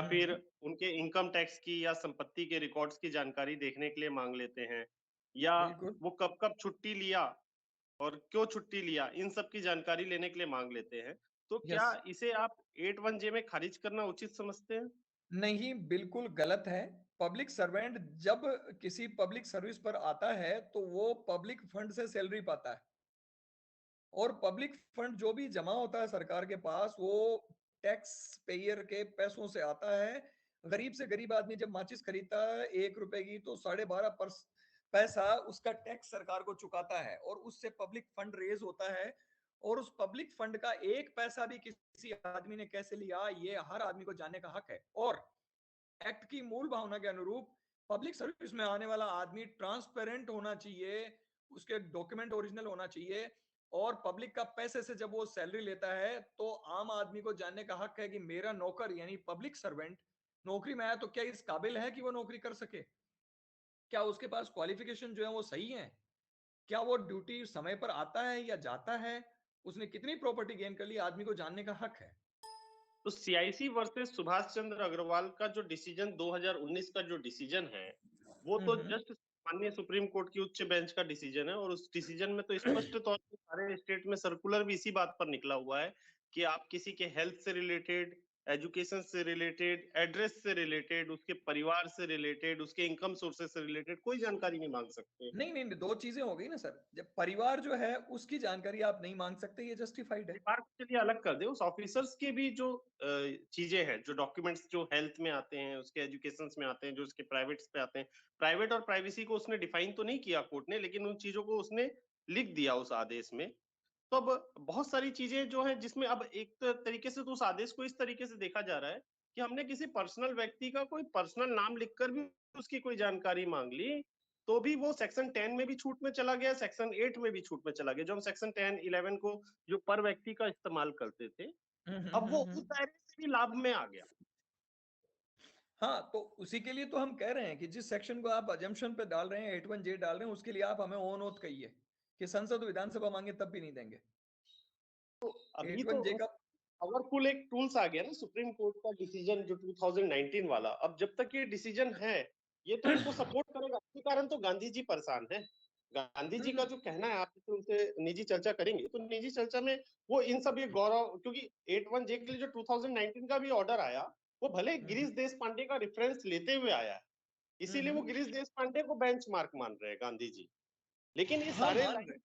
फिर उनके income tax की या संपत्ति के रिकॉर्ड्स की जानकारी देखने के लिए मांग लेते हैं, या बिल्कुल। वो कब कब छुट्टी लिया और क्यों छुट्टी लिया, इन सब की जानकारी लेने के लिए मांग लेते हैं। तो क्या यस। इसे आप 81J में खारिज करना उचित समझते हैं? नहीं, बिल्कुल गलत है। पब्लिक सर्वेंट जब किसी पब्लिक सर्विस पर आता है तो वो पब्लिक फंड से सैलरी पाता है, और पब्लिक फंड जो भी जमा होता है सरकार के पास वो टैक्स पेयर के पैसों से आता है। गरीब से गरीब आदमी जब माचिस खरीदता है 1 रुपए की, तो 12.5 पैसा उसका टैक्स सरकार को चुकाता है, और उससे पब्लिक फंड रेज होता है। और उस पब्लिक फंड का 1 पैसा भी किसी आदमी ने कैसे लिया, ये हर आदमी को जानने का हक है। और एक्ट की मूल भावना के अनुरूप पब्लिक सर्विस में आने वाला आदमी ट्रांसपेरेंट होना चाहिए, उसके डॉक्यूमेंट ओरिजिनल होना चाहिए। और पब्लिक का पैसे से जब वो सैलरी लेता है तो आम आदमी को जानने का हक है कि मेरा नौकर यानी पब्लिक सर्वेंट नौकरी में आया तो क्या इस काबिल है कि वो नौकरी कर सके, क्या उसके पास क्वालिफिकेशन जो है वो सही है, क्या वो ड्यूटी समय पर आता है या जाता है, उसने कितनी प्रॉपर्टी गेन कर ली, आदमी को जानने का हक है। तो सीआईसी वर्सेस सुभाष चंद्र अग्रवाल का जो डिसीजन 2019 का जो डिसीजन है, वो तो हम्म। जस्ट माननीय सुप्रीम कोर्ट की उच्च बेंच का डिसीजन है, और उस डिसीजन में तो स्पष्ट तौर पर सारे स्टेट में सर्कुलर भी इसी बात पर निकला हुआ है कि आप किसी के हेल्थ से रिलेटेड, एजुकेशन से रिलेटेड, एड्रेस से रिलेटेड, उसके परिवार से रिलेटेड, उसके इनकम सोर्सेस से रिलेटेड कोई जानकारी नहीं मांग सकते। नहीं नहीं, दो चीजें हो गई ना सर। जब परिवार जो है उसकी जानकारी आप नहीं मांग सकते, ये जस्टिफाइड है। परिवार को चलिए अलग कर दे, उस ऑफिसर्स के भी जो चीजें हैं, जो डॉक्यूमेंट्स जो हेल्थ में आते हैं, उसके एजुकेशन में आते हैं, जो उसके प्राइवेट्स पे आते हैं, प्राइवेट और प्राइवेसी को उसने डिफाइन तो नहीं किया कोर्ट ने, लेकिन उन चीजों को उसने लिख दिया उस आदेश में। तो अब बहुत सारी चीजें जो है जिसमें अब एक तरीके से तो उस आदेश को इस तरीके से देखा जा रहा है कि हमने किसी पर्सनल व्यक्ति का कोई पर्सनल नाम लिखकर भी उसकी कोई जानकारी मांग ली, तो भी वो सेक्शन 10 में भी छूट में चला गया, सेक्शन 8 में भी छूट में चला गया, जो हम सेक्शन 10 11 को जो पर व्यक्ति का इस्तेमाल करते थे, अब वो उस हम्म। दायरे से भी लाभ में आ गया। हाँ, तो उसी के लिए तो हम कह रहे हैं कि जिस सेक्शन को आप अजम्पशन पे डाल रहे हैं, 81J डाल रहे हैं, उसके लिए आप हमें ओन ओथ कहिए कि संसद विधानसभा मांगे तब भी नहीं देंगे। अभी तो 81J का। पावरफुल एक टूल्स आ गया ना, सुप्रीम कोर्ट का डिसीजन जो 2019 वाला, अब जब तक ये डिसीजन है, ये तो इनको सपोर्ट करेगा। इसी कारण तो गांधी जी परेशान है। गांधी जी का जो कहना है, आप जैसे उनसे निजी चर्चा करेंगे तो निजी चर्चा में वो इन सब ये गौरव, क्योंकि 81J के लिए जो 2019 का भी ऑर्डर आया, वो भले गिरीश देश पांडे का रेफरेंस लेते हुए आया है, इसीलिए वो गिरीश देश पांडे को बेंच मार्क मान रहे हैं गांधी जी, लेकिन ये हाँ, सारे मान लाइन रहे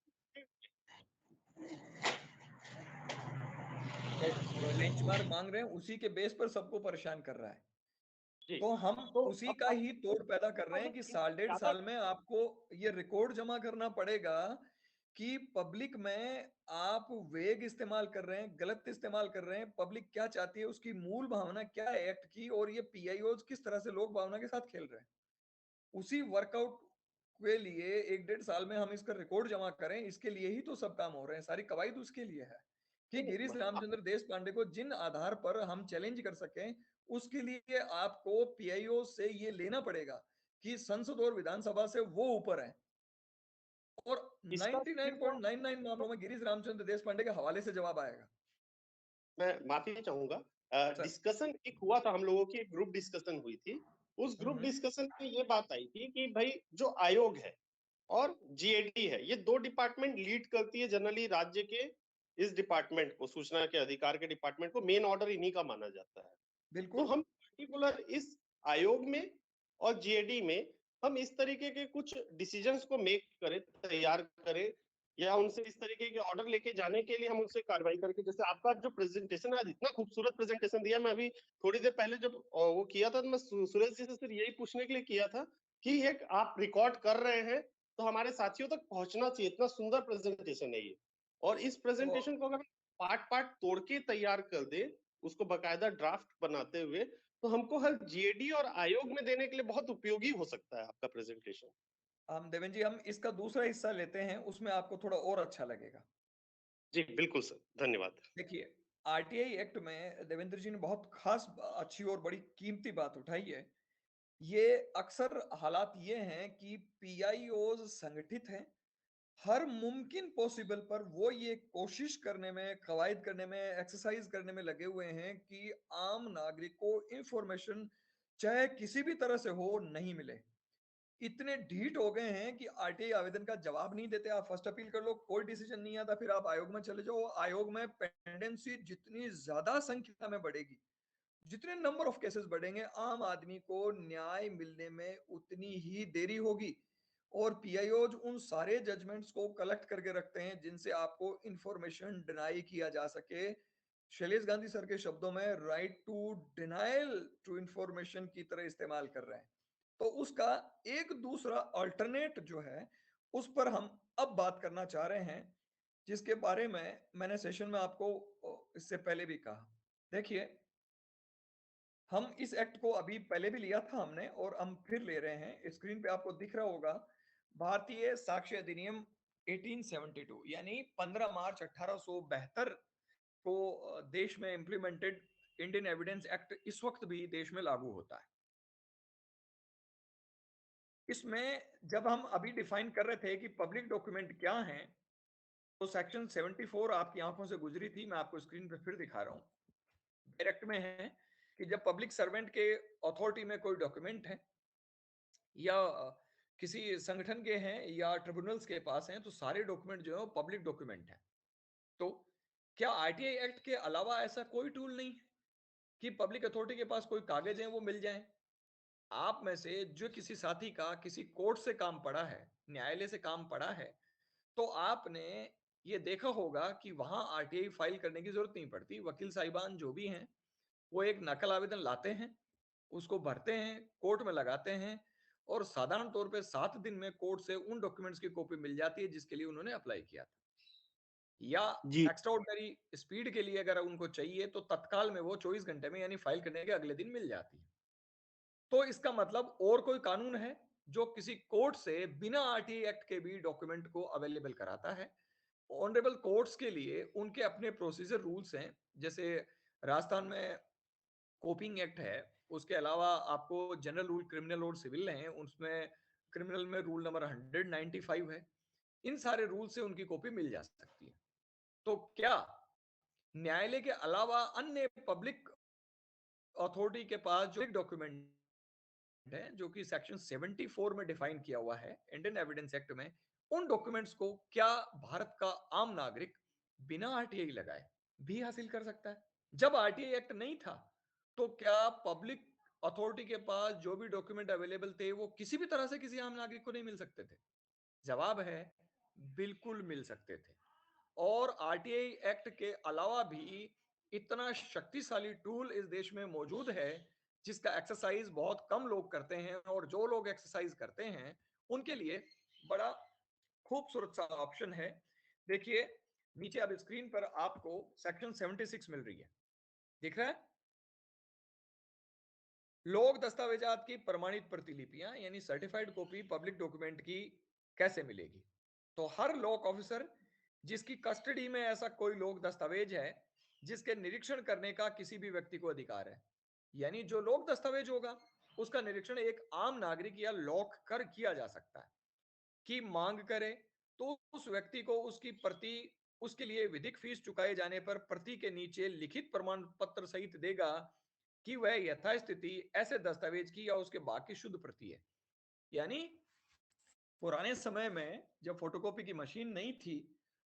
बेंचमार्क मांग रहे हैं, उसी के बेस पर सबको परेशान कर रहा है। जी। तो हम तो उसी अब का आप ही तोड़ पैदा कर रहे हैं कि इन साल डेढ़ ज्यादा साल में आपको ये रिकॉर्ड जमा करना पड़ेगा कि पब्लिक में आप वेग इस्तेमाल कर रहे हैं, गलत इस्तेमाल कर रहे हैं, पब्लिक क्या चाहती है, उसकी मूल भावना क्या है एक्ट की, और ये पीआईओज किस तरह से लोक भावना के साथ खेल रहे हैं। उसी वर्कआउट के लिए 1 डेढ़ साल में हम इसका रिकॉर्ड जमा करें, इसके लिए ही तो सब काम हो रहे हैं, सारी कवायद उसके लिए है कि गिरीश रामचंद्र देश पांडे को जिन आधार पर हम चैलेंज कर सकें, उसके लिए आपको पीआईओ से ये लेना पड़ेगा कि संसद और विधानसभा से वो ऊपर है। और इसका सिर्फ 99.99 मामलों में गिरीश रामचंद्र देश पांडे के हवाले से जवाब आएगा। मैं माफी चाहूंगा, सर। डिस्कशन एक हुआ था, हम लोगों की एक ग्रुप डिस्कशन हुई थी। उस ग्रुप हम्म। डिस्कशन में ये बात आई थी कि भाई जो आयोग है और जीएडी है, ये दो डिपार्टमेंट लीड करती है जनरली राज्य के। इस डिपार्टमेंट को, सूचना के अधिकार के डिपार्टमेंट को, मेन ऑर्डर इन्हीं का माना जाता है। तो बिल्कुल। हम पर्टिकुलर इस आयोग में और जीएडी में हम इस तरीके के कुछ डिसीजंस को मेक करें, तैयार करें, या उनसे इस तरीके के ऑर्डर लेके जाने के लिए हम उनसे कार्रवाई करके, जैसे आपका जो प्रेजेंटेशन है, इतना खूबसूरत प्रेजेंटेशन दिया। मैं अभी थोड़ी देर पहले जब वो किया था, तो मैं सुरेश जी से सिर्फ यही पूछने के लिए किया था कि एक आप रिकॉर्ड कर रहे हैं तो हमारे साथियों तक पहुंचना चाहिए, इतना सुंदर प्रेजेंटेशन है ये। और इस तो प्रेजेंटेशन को अगर पार्ट पार्ट तोड़ के तैयार कर दे, उसको बकायदा ड्राफ्ट बनाते हुए, तो हमको हर जीएडी और आयोग में देने के लिए बहुत उपयोगी हो सकता है आपका प्रेजेंटेशन। हम देवेंद्र जी, हम इसका दूसरा हिस्सा लेते हैं, उसमें आपको थोड़ा और अच्छा लगेगा। जी बिल्कुल सर, धन्यवाद। देखिए, आरटीआई एक्ट में देवेंद्र जी ने बहुत खास अच्छी और बड़ी कीमती बात उठाई है। ये अक्सर हालात ये हैं कि पीआईओज संगठित हैं, हर मुमकिन पॉसिबल पर वो ये कोशिश करने में, कवायद करने में, एक्सरसाइज करने में लगे हुए हैं कि आम नागरिक को इंफॉर्मेशन चाहे किसी भी तरह से हो नहीं मिले। इतने ढीठ हो गए हैं कि आरटीआई आवेदन का जवाब नहीं देते। आप फर्स्ट अपील कर लो, कोई डिसीजन नहीं आता, फिर आप आयोग में चले जाओ। आयोग में पेंडेंसी जितनी ज्यादा संख्या में बढ़ेगी, जितने नंबर ऑफ केसेस बढ़ेंगे, आम आदमी को न्याय मिलने में उतनी ही देरी होगी। और पीआईओज उन सारे जजमेंट्स को कलेक्ट करके रखते हैं जिनसे आपको इंफॉर्मेशन डिनाई किया जा सके। शैलेश गांधी सर के शब्दों में right to denial to information की तरह इस्तेमाल कर रहे हैं। तो उसका एक दूसरा अल्टरनेट जो है, उस पर हम अब बात करना चाह रहे हैं, जिसके बारे में मैंने सेशन में आपको इससे पहले भी कहा। देखिए, हम इस एक्ट को अभी पहले भी लिया था हमने, और हम फिर ले रहे हैं। स्क्रीन पे आपको दिख रहा होगा, भारतीय साक्ष्य अधिनियम 1872, यानी 15 मार्च 1872 को देश में इंप्लीमेंटेड इंडियन एविडेंस एक्ट इस वक्त भी देश में लागू होता है। इसमें जब हम अभी डिफाइन कर रहे थे कि पब्लिक डॉक्यूमेंट क्या है, तो सेक्शन 74 आपकी आंखों से गुजरी थी, मैं आपको स्क्रीन पे फिर दिखा रहा हूँ। डायरेक्ट में है कि जब पब्लिक सर्वेंट के अथॉरिटी में कोई डॉक्यूमेंट है, या किसी संगठन के हैं, या ट्रिब्यूनल्स के पास हैं, तो सारे डॉक्यूमेंट जो है पब्लिक डॉक्यूमेंट है। तो क्या आरटीआई एक्ट के अलावा ऐसा कोई टूल नहीं है कि पब्लिक अथॉरिटी के पास कोई कागज हैं वो मिल जाएं? आप में से जो किसी साथी का किसी कोर्ट से काम पड़ा है, न्यायालय से काम पड़ा है, तो आपने ये देखा होगा कि वहां आरटीआई फाइल करने की जरूरत नहीं पड़ती। वकील साहिबान जो भी हैं, वो एक नकल आवेदन लाते हैं, उसको भरते हैं, कोर्ट में लगाते हैं, और साधारण तौर पे 7 दिन में कोर्ट से उन डॉक्यूमेंट्स की कॉपी मिल जाती है जिसके लिए उन्होंने अप्लाई किया था। या जी। एक्स्ट्राऑर्डिनरी स्पीड के लिए अगर उनको चाहिए तो तत्काल में वो 24 घंटे में, यानी फाइल करने के अगले दिन मिल जाती है। तो इसका मतलब और कोई कानून है जो किसी कोर्ट से बिना आरटीआई एक्ट के भी डॉक्यूमेंट को अवेलेबल कराता है? ऑनरेबल कोर्ट्स के लिए उनके अपने प्रोसीजर रूल्स हैं। जैसे राजस्थान में कोपिंग एक्ट है, उसके अलावा आपको जनरल रूल क्रिमिनल और सिविल हैं, उसमें क्रिमिनल में रूल नंबर 195 है। इन सारे रूल से उनकी कॉपी मिल जा सकती है। तो क्या न्यायालय के अलावा अन्य पब्लिक अथॉरिटी के पास जो डॉक्यूमेंट है, जो कि सेक्शन 74 में डिफाइन किया हुआ है इंडियन एविडेंस एक्ट में, उन डॉक्यूमेंट्स को क्या भारत का आम नागरिक बिना आरटीआई लगाए भी हासिल कर सकता है? जब आरटीआई एक्ट नहीं था, तो क्या पब्लिक अथॉरिटी के पास जो भी डॉक्यूमेंट अवेलेबल थे वो किसी भी तरह से किसी आम नागरिक को नहीं मिल सकते थे? जवाब है, बिल्कुल मिल सकते थे। और आरटीआई एक्ट के अलावा भी इतना शक्तिशाली टूल इस देश में मौजूद है जिसका एक्सरसाइज बहुत कम लोग करते हैं, और जो लोग एक्सरसाइज करते हैं उनके लिए बड़ा खूबसूरत सा ऑप्शन है। देखिए, नीचे अब स्क्रीन पर आपको सेक्शन 76 मिल रही है, दिख रहा है? लोक दस्तावेजात की प्रमाणित प्रतिलिपियां, यानी सर्टिफाइड कॉपी पब्लिक डॉक्यूमेंट की कैसे मिलेगी? तो हर लॉक ऑफिसर जिसकी कस्टडी में ऐसा कोई लोक दस्तावेज है जिसके निरीक्षण करने का किसी भी व्यक्ति को अधिकार है, यानी जो लोक दस्तावेज होगा उसका निरीक्षण एक आम नागरिक या लॉक कर किया जा सकता है, की मांग करे तो उस व्यक्ति को उसकी प्रति उसके लिए विधिक फीस चुकाए जाने पर प्रति के नीचे लिखित प्रमाण पत्र सहित देगा कि वह यथास्थिति ऐसे दस्तावेज की या उसके बाकी शुद्ध प्रति है। यानी पुराने समय में जब फोटोकॉपी की मशीन नहीं थी,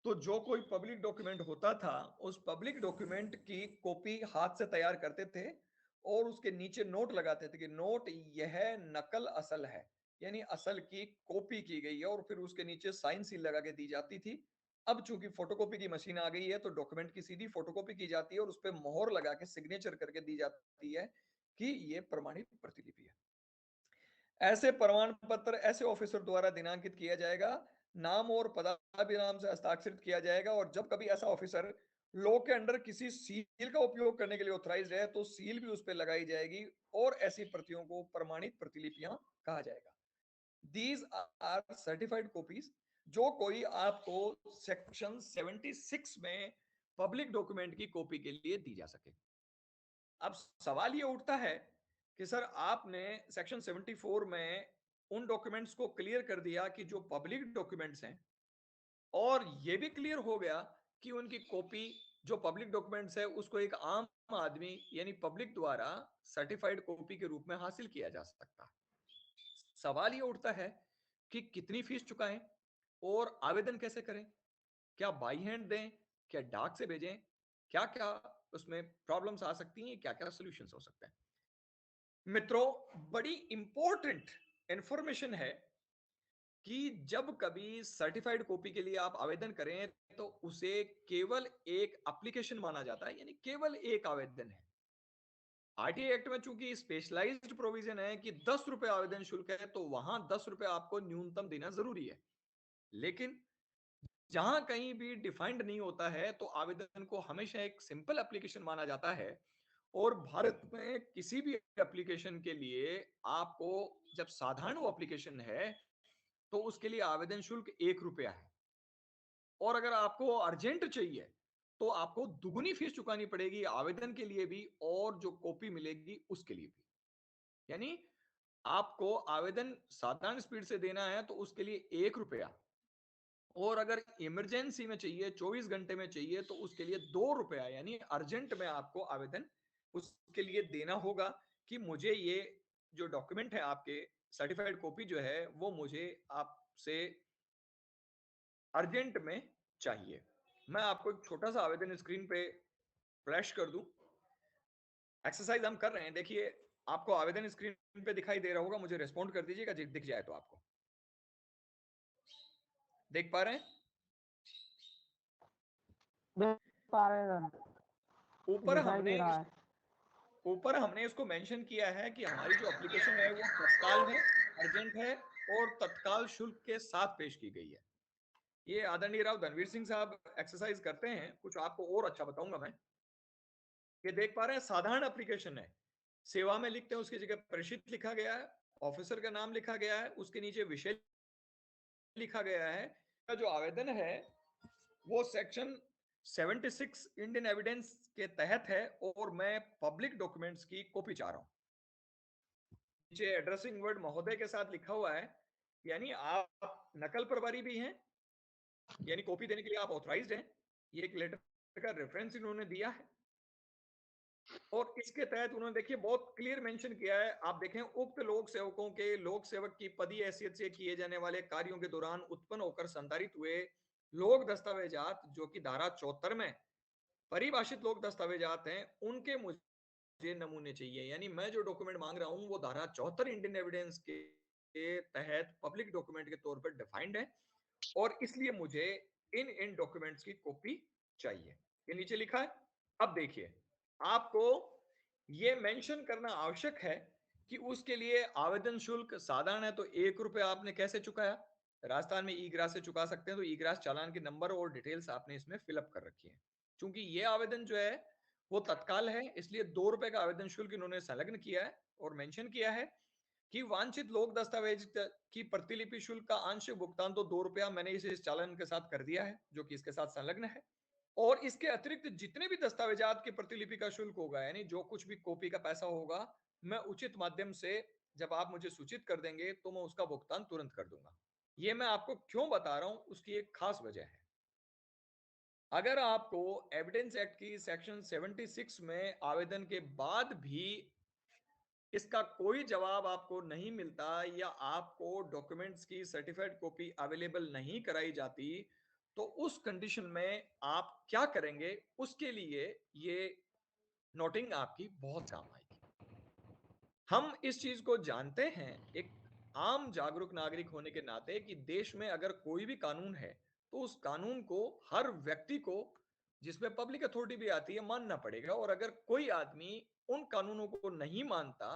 तो जो कोई पब्लिक डॉक्यूमेंट होता था, उस पब्लिक डॉक्यूमेंट की कॉपी हाथ से तैयार करते थे, और उसके नीचे नोट लगाते थे कि नोट यह नकल असल है, यानी असल की कॉपी की गई है, और फिर उसके नीचे साइन सील लगा के दी जाती थी। अब चूंकि फोटोकॉपी की मशीन आ गई है, तो डॉक्यूमेंट की सीधी फोटोकॉपी की जाती है और उस पर मोहर लगा के सिग्नेचर करके दी जाती है कि यह प्रमाणित प्रतिलिपि है। ऐसे प्रमाण पत्र ऐसे ऑफिसर द्वारा दिनांकित किया जाएगा, नाम और पदाभिराम से हस्ताक्षरित किया जाएगा, और जब कभी ऐसा ऑफिसर लॉ के अंडर किसी सील का उपयोग करने के लिए ऑथराइज्ड है तो सील भी उस पर लगाई जाएगी, और ऐसी प्रतियों को प्रमाणित प्रतिलिपियां कहा जाएगा। दीज आर सर्टिफाइड कॉपीज, जो कोई आपको सेक्शन 76 में पब्लिक डॉक्यूमेंट की कॉपी के लिए दी जा सके। अब सवाल ये उठता है कि सर, आपने सेक्शन 74 में उन डॉक्यूमेंट्स को क्लियर कर दिया कि जो पब्लिक डॉक्यूमेंट्स हैं और ये भी क्लियर हो गया कि उनकी कॉपी जो पब्लिक डॉक्यूमेंट्स है उसको एक आम आदमी यानी पब्लिक द्वारा सर्टिफाइड कॉपी के रूप में हासिल किया जा सकता है। सवाल ये उठता है कि कितनी फीस चुकाएं और आवेदन कैसे करें, क्या बाई हैंड दें, क्या डाक से भेजें, क्या क्या उसमें प्रॉब्लम्स आ सकती हैं, क्या क्या सॉल्यूशंस हो सकते हैं। मित्रों, बड़ी इंपॉर्टेंट इंफॉर्मेशन है कि जब कभी सर्टिफाइड कॉपी के लिए आप आवेदन करें तो उसे केवल एक एप्लीकेशन माना जाता है, यानी केवल एक आवेदन है। आरटीआई एक्ट में चूंकि स्पेशलाइज्ड प्रोविजन है कि 10 रुपए आवेदन शुल्क है, तो वहां 10 रुपए आपको न्यूनतम देना जरूरी है। लेकिन जहां कहीं भी डिफाइंड नहीं होता है तो आवेदन को हमेशा एक सिंपल एप्लीकेशन माना जाता है। और भारत में किसी भी एप्लीकेशन के लिए आपको, जब साधारण वो एप्लीकेशन है, तो उसके लिए आवेदन शुल्क 1 रुपया है। और अगर आपको अर्जेंट चाहिए तो आपको दुगुनी फीस चुकानी पड़ेगी, आवेदन के लिए भी और जो कॉपी मिलेगी उसके लिए भी। यानी आपको आवेदन साधारण स्पीड से देना है तो उसके लिए 1 रुपया, और अगर इमरजेंसी में चाहिए, 24 घंटे में चाहिए, तो उसके लिए 2 रुपया, यानी अर्जेंट में आपको आवेदन उसके लिए देना होगा कि मुझे ये जो डॉक्यूमेंट है आपके सर्टिफाइड कॉपी जो है वो मुझे आपसे अर्जेंट में चाहिए। मैं आपको एक छोटा सा आवेदन स्क्रीन पे फ्लैश कर दूं। एक्सरसाइज हम कर रहे हैं, देखिए आपको आवेदन स्क्रीन पे दिखाई दे रहा होगा, मुझे रिस्पॉन्ड कर दीजिएगा दिख जाए तो। आपको देख पा रहे हैं? देख पा रहे हैं सर, ऊपर दिखाई हमने दे रहा है। ऊपर हमने इसको मेंशन किया है कि हमारी जो एप्लीकेशन है वो तत्काल है, अर्जेंट है और तत्काल शुल्क के साथ पेश की गई है। ये आदरणीय राव धनवीर सिंह साहब एक्सरसाइज करते हैं, कुछ आपको और अच्छा बताऊंगा मैं। ये देख पा रहे हैं, साधारण एप्लीकेशन है। सेवा में लिखते हैं उसकी जगह परिचित लिखा गया है, ऑफिसर का नाम लिखा गया है, उसके नीचे विषय लिखा गया है। का जो आवेदन है वो सेक्शन 76 इंडियन एविडेंस के तहत है और मैं पब्लिक डॉक्यूमेंट्स की कॉपी चाह रहा हूं। नीचे एड्रेसिंग वर्ड महोदय के साथ लिखा हुआ है, यानी आप नकल प्रभारी भी हैं, यानी कॉपी देने के लिए आप ऑथराइज्ड हैं। ये एक लेटर का रेफरेंस इन्होंने दिया है और इसके तहत उन्होंने देखिए बहुत क्लियर मेंशन किया है। आप देखें, उक्त लोक सेवकों के लोक सेवक की पदीय हैसियत से किए जाने वाले कार्यों के दौरान उत्पन्न होकर संधारित हुए लोक दस्तावेजात, जो कि धारा 74 में परिभाषित लोक दस्तावेजात हैं, उनके मुझे नमूने चाहिए। यानी मैं जो डॉक्यूमेंट मांग रहा हूं वो धारा 74 इंडियन एविडेंस के तहत पब्लिक डॉक्यूमेंट के तौर पर डिफाइंड है और इसलिए मुझे इन डॉक्यूमेंट्स की कॉपी चाहिए। ये नीचे लिखा है। अब देखिए, आपको ये मेंशन करना आवश्यक है कि उसके लिए आवेदन शुल्क साधारण है तो 1 रुपया आपने कैसे चुकाया। राजस्थान में ई ग्रास से चुका सकते हैं, तो ई ग्रास चालान के नंबर और डिटेल्स आपने इसमें फिलअप कर रखी है। क्योंकि ये आवेदन जो है वो तत्काल है, इसलिए 2 रुपए का आवेदन शुल्क इन्होंने संलग्न किया है और मेंशन किया है कि वांछित लोक दस्तावेज की प्रतिलिपि शुल्क का आंशिक भुगतान तो 2 रुपया मैंने इस चालन के साथ कर दिया है, जो कि इसके साथ संलग्न है। और इसके अतिरिक्त जितने भी दस्तावेजात की प्रतिलिपि का शुल्क होगा, यानी जो कुछ भी कॉपी का पैसा होगा, मैं उचित माध्यम से जब आप मुझे सूचित कर देंगे तो मैं उसका भुगतान तुरंत कर दूंगा। ये मैं आपको क्यों बता रहा हूं, उसकी एक खास वजह है। अगर आपको एविडेंस एक्ट की सेक्शन 76 में आवेदन के बाद भी इसका कोई जवाब आपको नहीं मिलता या आपको डॉक्यूमेंट्स की सर्टिफाइड कॉपी अवेलेबल नहीं कराई जाती, तो उस कंडीशन में आप क्या करेंगे, उसके लिए ये नोटिंग आपकी बहुत काम आएगी। हम इस चीज को जानते हैं एक आम जागरूक नागरिक होने के नाते कि देश में अगर कोई भी कानून है तो उस कानून को हर व्यक्ति को, जिसमें पब्लिक अथॉरिटी भी आती है, मानना पड़ेगा। और अगर कोई आदमी उन कानूनों को नहीं मानता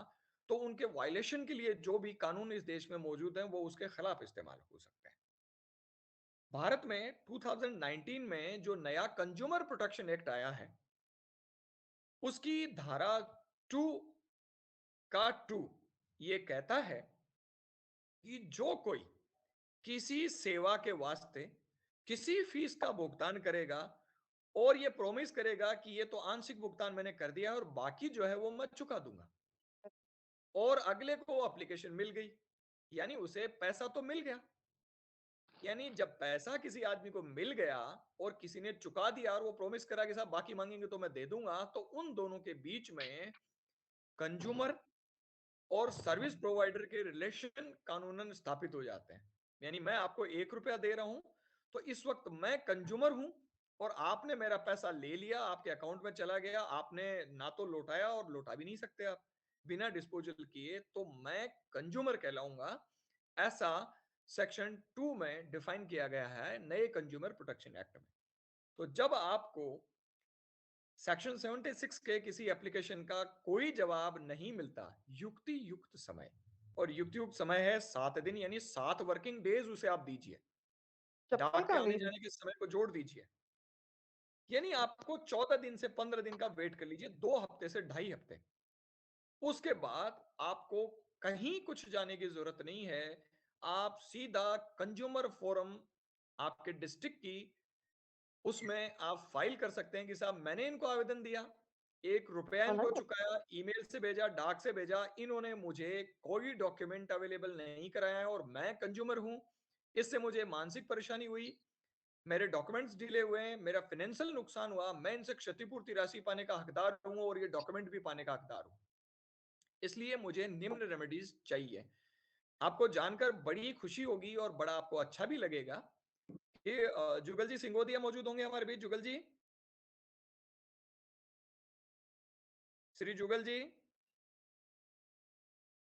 तो उनके वायलेशन के लिए जो भी कानून इस देश में मौजूद हैं वो उसके खिलाफ इस्तेमाल हो सकते हैं। भारत में 2019 में जो नया कंज्यूमर प्रोटेक्शन एक्ट आया है उसकी धारा 2 का 2 ये कहता है कि जो कोई किसी सेवा के वास्ते किसी फीस का भुगतान करेगा और ये प्रॉमिस करेगा कि ये तो आंशिक भुगतान मैंने कर दिया और बाकी जो है वो मैं चुका दूंगा, और अगले को एप्लीकेशन मिल गई, यानी उसे पैसा तो मिल गया, यानी जब पैसा किसी आदमी को मिल गया और किसी ने चुका दिया और वो प्रॉमिस करा कि साहब बाकी मांगेंगे तो मैं दे दूंगा, तो उन दोनों के बीच में कंज्यूमर और सर्विस प्रोवाइडर के रिलेशन कानूनन स्थापित हो जाते हैं। यानी मैं आपको 1 रुपया दे रहा हूं, तो इस वक्त मैं कंज्यूमर हूं और आपने मेरा पैसा ले लिया, आपके अकाउंट में चला गया, आपने ना तो लौटाया और लौटा भी नहीं सकते आप बिना डिस्पोजल किए, तो मैं कंज्यूमर कहलाऊंगा। ऐसा सेक्शन 2 में डिफाइन किया गया है नए कंज्यूमर प्रोटेक्शन एक्ट में। तो जब आपको सेक्शन 76 के किसी एप्लीकेशन का कोई जवाब नहीं मिलता युक्ति युक्त समय, और युक्ति युक्त समय है 7 दिन, यानी 7 वर्किंग डेज उसे आप दीजिए, चप्पल डाक के कहाँ आने गई थी? जाने के समय को जोड़ दीजिए, यानी आपको 14 दिन से 15 दिन का वेट कर लीजिए, 2 हफ्ते से 2.5 हफ्ते। उसके बाद आपको कहीं कुछ जाने की जरूरत नहीं है, आप सीधा कंज्यूमर फोरम आपके डिस्ट्रिक्ट की, उसमें आप फाइल कर सकते हैं कि साहब मैंने इनको आवेदन दिया, 1 रुपया इनको अलग चुकाया, ईमेल से भेजा, डाक से भेजा, इन्होंने मुझे कोई डॉक्यूमेंट अवेलेबल नहीं कराया है और मैं कंज्यूमर हूं, इससे मुझे मानसिक परेशानी हुई, मेरे डॉक्यूमेंट्स डिले हुए हैं, मेरा फाइनेंशियल नुकसान हुआ, मैं इनसे क्षतिपूर्ति राशि पाने का हकदार हूं और ये डॉक्यूमेंट भी पाने का हकदार हूं, इसलिए मुझे निम्न रेमेडीज चाहिए। आपको जानकर बड़ी खुशी होगी और बड़ा आपको अच्छा भी लगेगा कि जुगल जी सिंगोदिया मौजूद होंगे हमारे बीच। जुगल जी, श्री जुगल जी,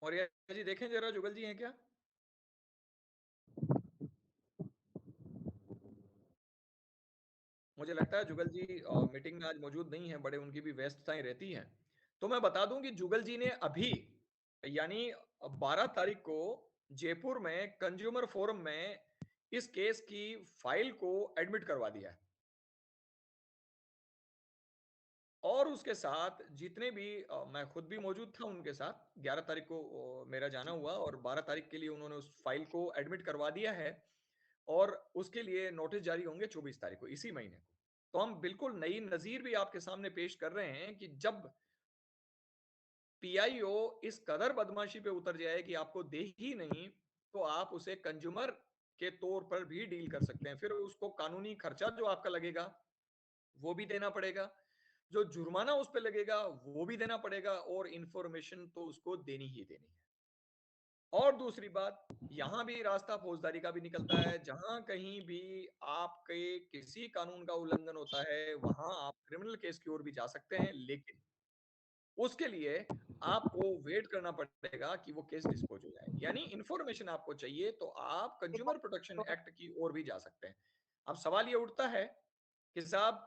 और जी देखें जरा जुगल जी हैं क्या? मुझे लगता है जुगल जी मीटिंग में आज मौजूद नहीं है, बड़े उनकी भी व्यस्तताएं रहती हैं। तो मैं बता दूं कि जुगल जी ने अभी यानी 12 तारीख को जयपुर में कंज्यूमर फोरम में इस केस की फाइल को एडमिट करवा दिया है, और उसके साथ जितने भी मैं खुद भी मौजूद था उनके साथ, 11 तारीख को मेरा जाना हुआ और 12 तारीख के लिए उन्होंने उस फाइल को एडमिट करवा दिया है, और उसके लिए नोटिस जारी होंगे 24 तारीख को इसी महीने को। तो हम बिल्कुल नई नजीर भी आपके सामने पेश कर रहे हैं कि जब पीआईओ इस कदर बदमाशी पे उतर जाए कि आपको दे ही नहीं, तो आप उसे कंज्यूमर के तौर पर भी डील कर सकते हैं, फिर उसको कानूनी खर्चा जो आपका लगेगा वो भी देना पड़ेगा, जो जुर्माना उस पर लगेगा वो भी देना पड़ेगा, और इंफॉर्मेशन तो उसको देनी ही देनी है। और दूसरी बात, यहां भी रास्ता फौजदारी का भी निकलता है, जहां कहीं भी आपके किसी कानून का उल्लंघन होता है वहां आप क्रिमिनल केस की ओर भी जा सकते हैं, लेकिन उसके लिए आपको वेट करना पड़ेगा कि वो केस डिस्पोज हो जाए। यानी इंफॉर्मेशन आपको चाहिए तो आप कंज्यूमर प्रोटेक्शन एक्ट की ओर भी जा सकते हैं। अब सवाल ये उठता है कि साहब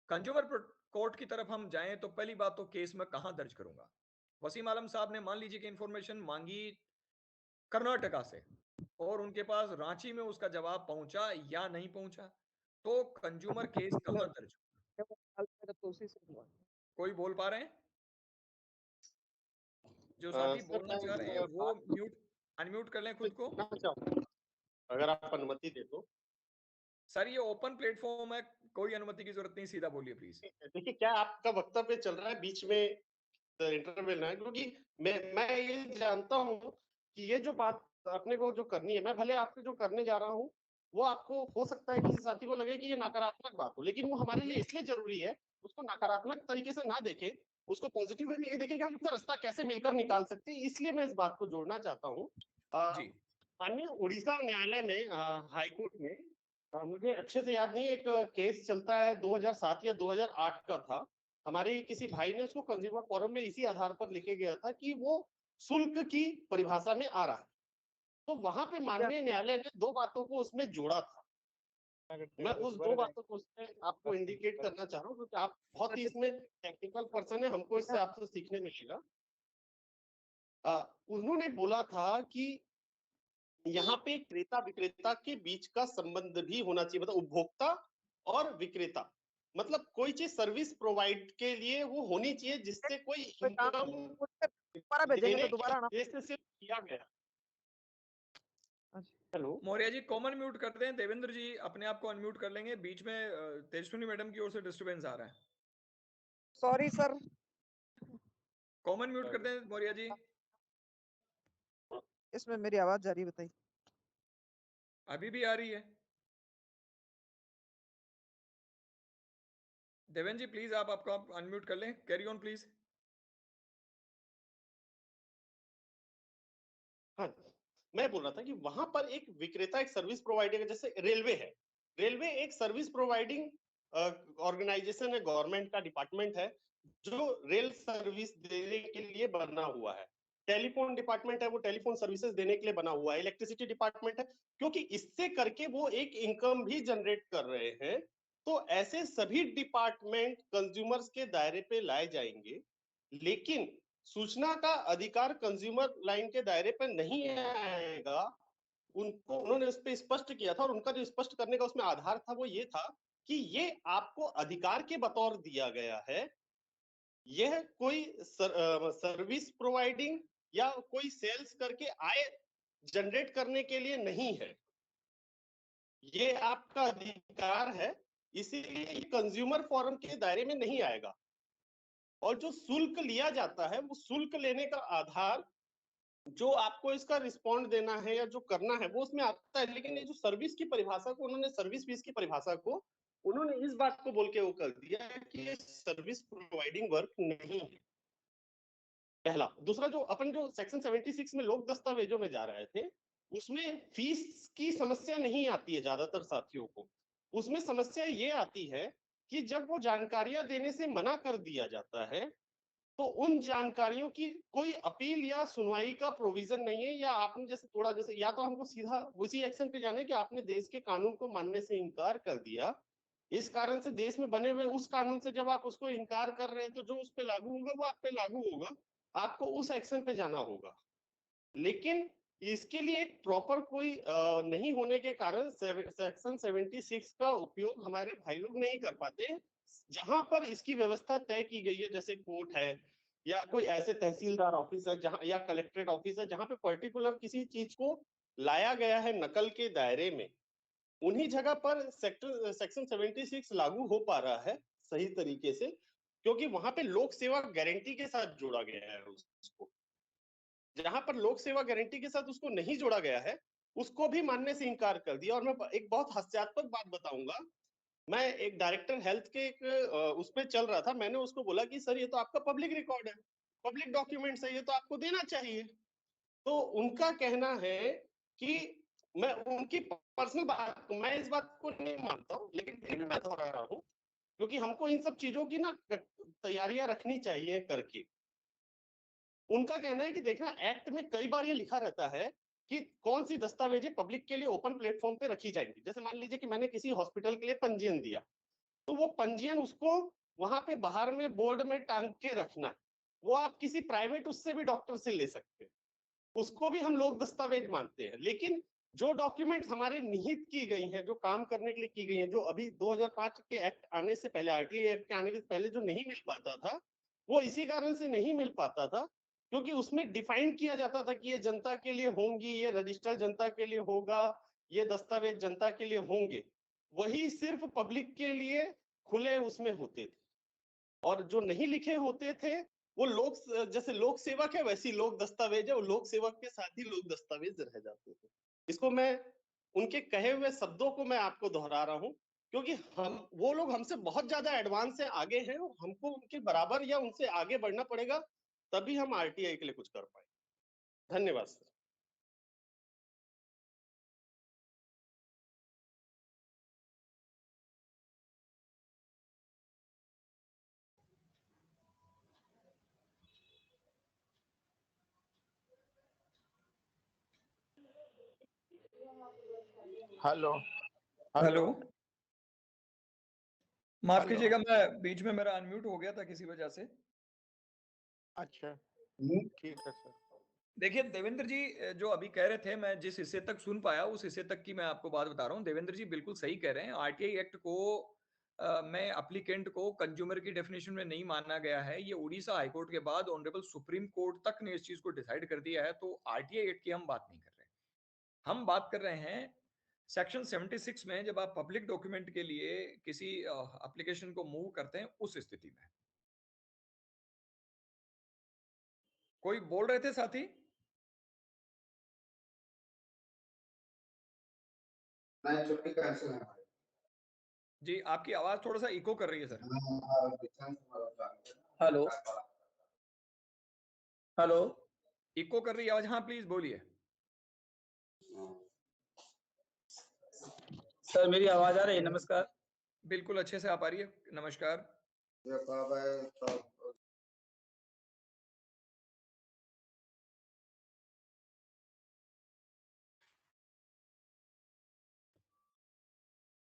कंज्यूमर कोर्ट की तरफ हम जाएं तो पहली बात तो केस में कहां दर्ज करूंगा? वसीम आलम साहब ने मान लीजिए कि इंफॉर्मेशन मांगी कर्नाटका से और उनके पास रांची में उसका जवाब पहुंचा या नहीं पहुंचा, तो कंज्यूमर केस कहां दर्ज होगा? तो उसी से हुआ। कोई बोल पा रहे हैं? जो साथी सर बोलना मैं चाह रहे हैं इस वो बात को म्यूट अनम्यूट कर लें खुद को। कहना चाहूंगा, अगर आप अनुमति दे तो। सर ये ओपन प्लेटफॉर्म है, कोई अनुमति की जरूरत नहीं, सीधा बोलिए प्लीज। देखिए क्या आपका वक्तव्य चल रहा है, बीच में इंटरवेल ना है, क्योंकि मैं ये जानता हूँ कि ये जो बात अपने को जो करनी है, मैं भले आपसे जो करने जा रहा हूँ वो आपको हो सकता है किसी साथी को लगे कि ये नकारात्मक बात हो, लेकिन वो हमारे लिए इसलिए जरूरी है, उसको नकारात्मक तरीके से ना देखें, उसको पॉजिटिव वे में ये देखें कि हम इसका रास्ता कैसे मिलकर निकाल सकते हैं, इसलिए मैं इस बात को जोड़ना चाहता हूँ। जी माननीय उड़ीसा न्यायालय में हाई कोर्ट में मुझे अच्छे से याद नहीं, एक केस चलता है 2007 या 2008 का था, हमारे किसी भाई ने उसको कंज्यूमर फोरम में इसी आधार पर लिखे गया था कि वो शुल्क की परिभाषा में आ रहा है, तो वहां पे माननीय न्यायालय ने दो बातों को उसमें जोड़ा था। मैं उस दो बातों को उसमें आपको इंडिकेट करना चाह रहा हूँ क्योंकि आप बहुत ही इसमें टेक्निकल पर्सन है, हमको इससे आपसे सीखने मिलेगा। उन्होंने बोला था कि यहाँ पे क्रेता विक्रेता के बीच का संबंध भी होना चाहिए, मतलब उपभोक्ता और विक्रेता, मतलब कोई चीज सर्विस प्रोवाइड के लिए वो होनी चाहिए जिससे कोई इनकम दोबारा भेजेंगे देने तो के दोबारा आना। उद्देश्य से किया गया। Hello Maurya ji common mute कर दें, देवेंद्र जी अपने आप को अनम्यूट कर लेंगे, बीच में तेजस्विनी मैडम की ओर से डिस्टरबेंस आ रहा है। Sorry sir. कॉमन म्यूट कर दें मौर्य जी। इसमें मेरी आवाज जा रही है, बताइए। अभी भी आ रही है? देवेंद्र जी प्लीज आप आपको आप अनम्यूट कर लें, कैरी ऑन प्लीज। हाँ, मैं बोल रहा था कि वहां पर एक विक्रेता, एक सर्विस प्रोवाइडर, जैसे रेलवे है, रेलवे एक सर्विस प्रोवाइडिंग ऑर्गेनाइजेशन है, गवर्नमेंट का डिपार्टमेंट है जो रेल सर्विस देने के लिए बना हुआ है। टेलीफोन डिपार्टमेंट है, वो टेलीफोन सर्विसेज देने के लिए बना हुआ है। इलेक्ट्रिसिटी डिपार्टमेंट है, क्योंकि इससे करके वो एक इनकम भी जनरेट कर रहे हैं। तो ऐसे सभी डिपार्टमेंट कंज्यूमर्स के दायरे पे लाए जाएंगे, लेकिन सूचना का अधिकार कंज्यूमर लाइन के दायरे पर नहीं आएगा। उनको, उन्होंने उस पर स्पष्ट किया था, और उनका जो स्पष्ट करने का उसमें आधार था वो ये था कि ये आपको अधिकार के बतौर दिया गया है। यह कोई सर्विस प्रोवाइडिंग या कोई सेल्स करके आय जनरेट करने के लिए नहीं है। ये आपका अधिकार है, इसीलिए कंज्यूमर फोरम के दायरे में नहीं आएगा। और जो शुल्क लिया जाता है, वो शुल्क लेने का आधार जो आपको इसका रिस्पॉन्ड देना है या जो करना है वो उसमें आता है। लेकिन ये जो सर्विस की परिभाषा को उन्होंने, सर्विस फीस की परिभाषा को उन्होंने इस बात को बोल के वो कर दिया है कि ये सर्विस प्रोवाइडिंग वर्क नहीं है। पहला। दूसरा, जो अपन जो सेक्शन 76 में लोक दस्तावेजों में जा रहे थे, उसमें फीस की समस्या नहीं आती है ज्यादातर साथियों को। उसमें समस्या ये आती है कि जब वो जानकारियां देने से मना कर दिया जाता है, तो उन जानकारियों की कोई अपील या सुनवाई का प्रोविजन नहीं है। या आपने जैसे थोड़ा, जैसे या तो हमको सीधा उसी एक्शन पे जाना है कि आपने देश के कानून को मानने से इनकार कर दिया, इस कारण से देश में बने हुए उस कानून से जब आप उसको इनकार कर रहे हैं, तो जो उस पे लागू होगा वो आप पे लागू होगा, आपको उस एक्शन पे जाना होगा। लेकिन इसके लिए एक प्रॉपर कोई नहीं होने के कारण सेक्शन 76 का उपयोग हमारे भाई लोग नहीं कर पाते। जहां पर इसकी व्यवस्था तय की गई है, जैसे कोर्ट है या कोई ऐसे तहसीलदार ऑफिस है जहां, या कलेक्ट्रेट ऑफिस है, जहां पे पर्टिकुलर किसी चीज को लाया गया है नकल के दायरे में, उन्हीं जगह पर सेक्शन 76 लागू हो पा रहा है सही तरीके से, क्योंकि वहां पे लोक सेवा गारंटी के साथ जोड़ा गया है उसको। जहां पर लोक सेवा गारंटी के साथ उसको नहीं जोड़ा गया है, उसको भी मानने से इनकार कर दिया। और मैं एक बहुत हास्यास्पद बात बताऊंगा। मैं एक डायरेक्टर हेल्थ के एक उसमें चल रहा था, मैंने उसको बोला कि सर ये तो आपका पब्लिक रिकॉर्ड है, पब्लिक डॉक्यूमेंट्स है, ये तो आपको देना चाहिए। तो उनका कहना है कि, मैं उनकी पर्सनल बात, मैं इस बात को नहीं मानता हूँ, लेकिन फिर भी मैं दोहरा रहा हूँ, क्योंकि हमको इन सब चीजों की ना तैयारियां रखनी चाहिए करके। उनका कहना है कि देखना, एक्ट में कई बार ये लिखा रहता है कि कौन सी दस्तावेजें पब्लिक के लिए ओपन प्लेटफॉर्म पे रखी जाएंगी। जैसे मान लीजिए कि मैंने किसी हॉस्पिटल के लिए पंजीयन दिया, तो वो पंजीयन उसको वहां पे बाहर में बोर्ड में टांग के रखना है। वो आप किसी प्राइवेट उससे भी डॉक्टर से ले सकते हैं, उसको भी हम लोग दस्तावेज मानते हैं। लेकिन जो डॉक्यूमेंट हमारे निहित की गई हैं, जो काम करने के लिए की गई हैं, जो अभी 2005 के एक्ट आने से पहले, आरटीआई एक्ट के आने से पहले जो नहीं मिल पाता था, वो इसी कारण से नहीं मिल पाता था क्योंकि उसमें डिफाइन किया जाता था कि ये जनता के लिए होंगी, ये रजिस्टर जनता के लिए होगा, ये दस्तावेज जनता के लिए होंगे। वही सिर्फ पब्लिक के लिए खुले उसमें होते थे, और जो नहीं लिखे होते थे वो लोक, जैसे लोक सेवक है वैसी लोक दस्तावेज है, वो लोक सेवक के साथ ही लोक दस्तावेज रह जाते थे। इसको मैं, उनके कहे हुए शब्दों को मैं आपको दोहरा रहा हूं, क्योंकि हम, वो लोग हमसे बहुत ज्यादा एडवांस है, आगे हैं, और हमको उनके बराबर या उनसे आगे बढ़ना पड़ेगा, तभी हम आरटीआई के लिए कुछ कर पाए। धन्यवाद सर। हेलो हेलो, हेलो माफ हेलो। कीजिएगा, मैं बीच में मेरा अनम्यूट हो गया था किसी वजह से। अच्छा, ठीक है सर। देखिए देवेंद्र जी, जो अभी कह रहे थे, मैं जिस हिस्से तक सुन पाया उस हिस्से तक की मैं आपको बात बता रहा हूँ। देवेंद्र जी बिल्कुल सही कह रहे हैं। आरटीआई एक्ट को में अप्लीकेंट को कंज्यूमर की डेफिनेशन में नहीं माना गया है। ये उड़ीसा हाईकोर्ट के बाद ऑनरेबल सुप्रीम कोर्ट तक ने इस चीज को डिसाइड कर दिया है। तो आरटीआई एक्ट की हम बात नहीं कर रहे, हम बात कर रहे हैं सेक्शन 76 में, जब आप पब्लिक डॉक्यूमेंट के लिए किसी एप्लीकेशन को मूव करते हैं उस स्थिति में। कोई बोल रहे थे साथी? नहीं, छुट्टी कैंसिल है हमारी। जी, आपकी आवाज थोड़ा सा इको कर रही है सर। हेलो हेलो इको कर रही है आवाज। हाँ प्लीज बोलिए। सर, मेरी आवाज आ रही है? नमस्कार। बिल्कुल अच्छे से आ पा रही है। नमस्कार।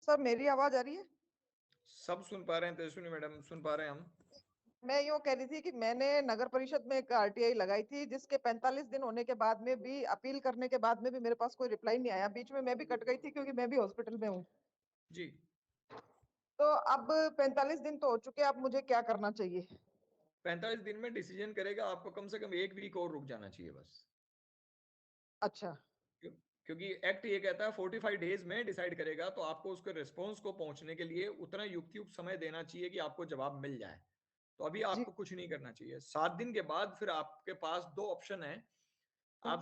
सर मेरी आवाज आ रही है? सब सुन पा रहे हैं तेजस्विनी मैडम, सुन पा रहे हैं हम। मैं यूँ कह रही थी कि मैंने नगर परिषद में एक आरटीआई लगाई थी, जिसके 45 दिन होने के बाद में भी, अपील करने के बाद में भी मेरे पास कोई रिप्लाई नहीं आया। बीच में मैं भी कट गई थी क्योंकि मैं भी हॉस्पिटल में हूँ। जी, तो अब 45 दिन तो हो चुके, अब मुझे क्या करना चाहिए? 45 दिन में डिसीजन करेगा। आपको कम से कम 1 वीक और रुक जाना चाहिए बस। अच्छा। क्योंकि एक्ट ये कहता है 45 डेज में डिसाइड करेगा, तो आपको उसके रिस्पॉन्स को पहुंचने के लिए उतना युक्त समय देना चाहिए कि आपको जवाब मिल जाए। तो अभी जी। आपको कुछ नहीं करना चाहिए। 7 दिन के बाद फिर आपके पास 2 ऑप्शन है। आप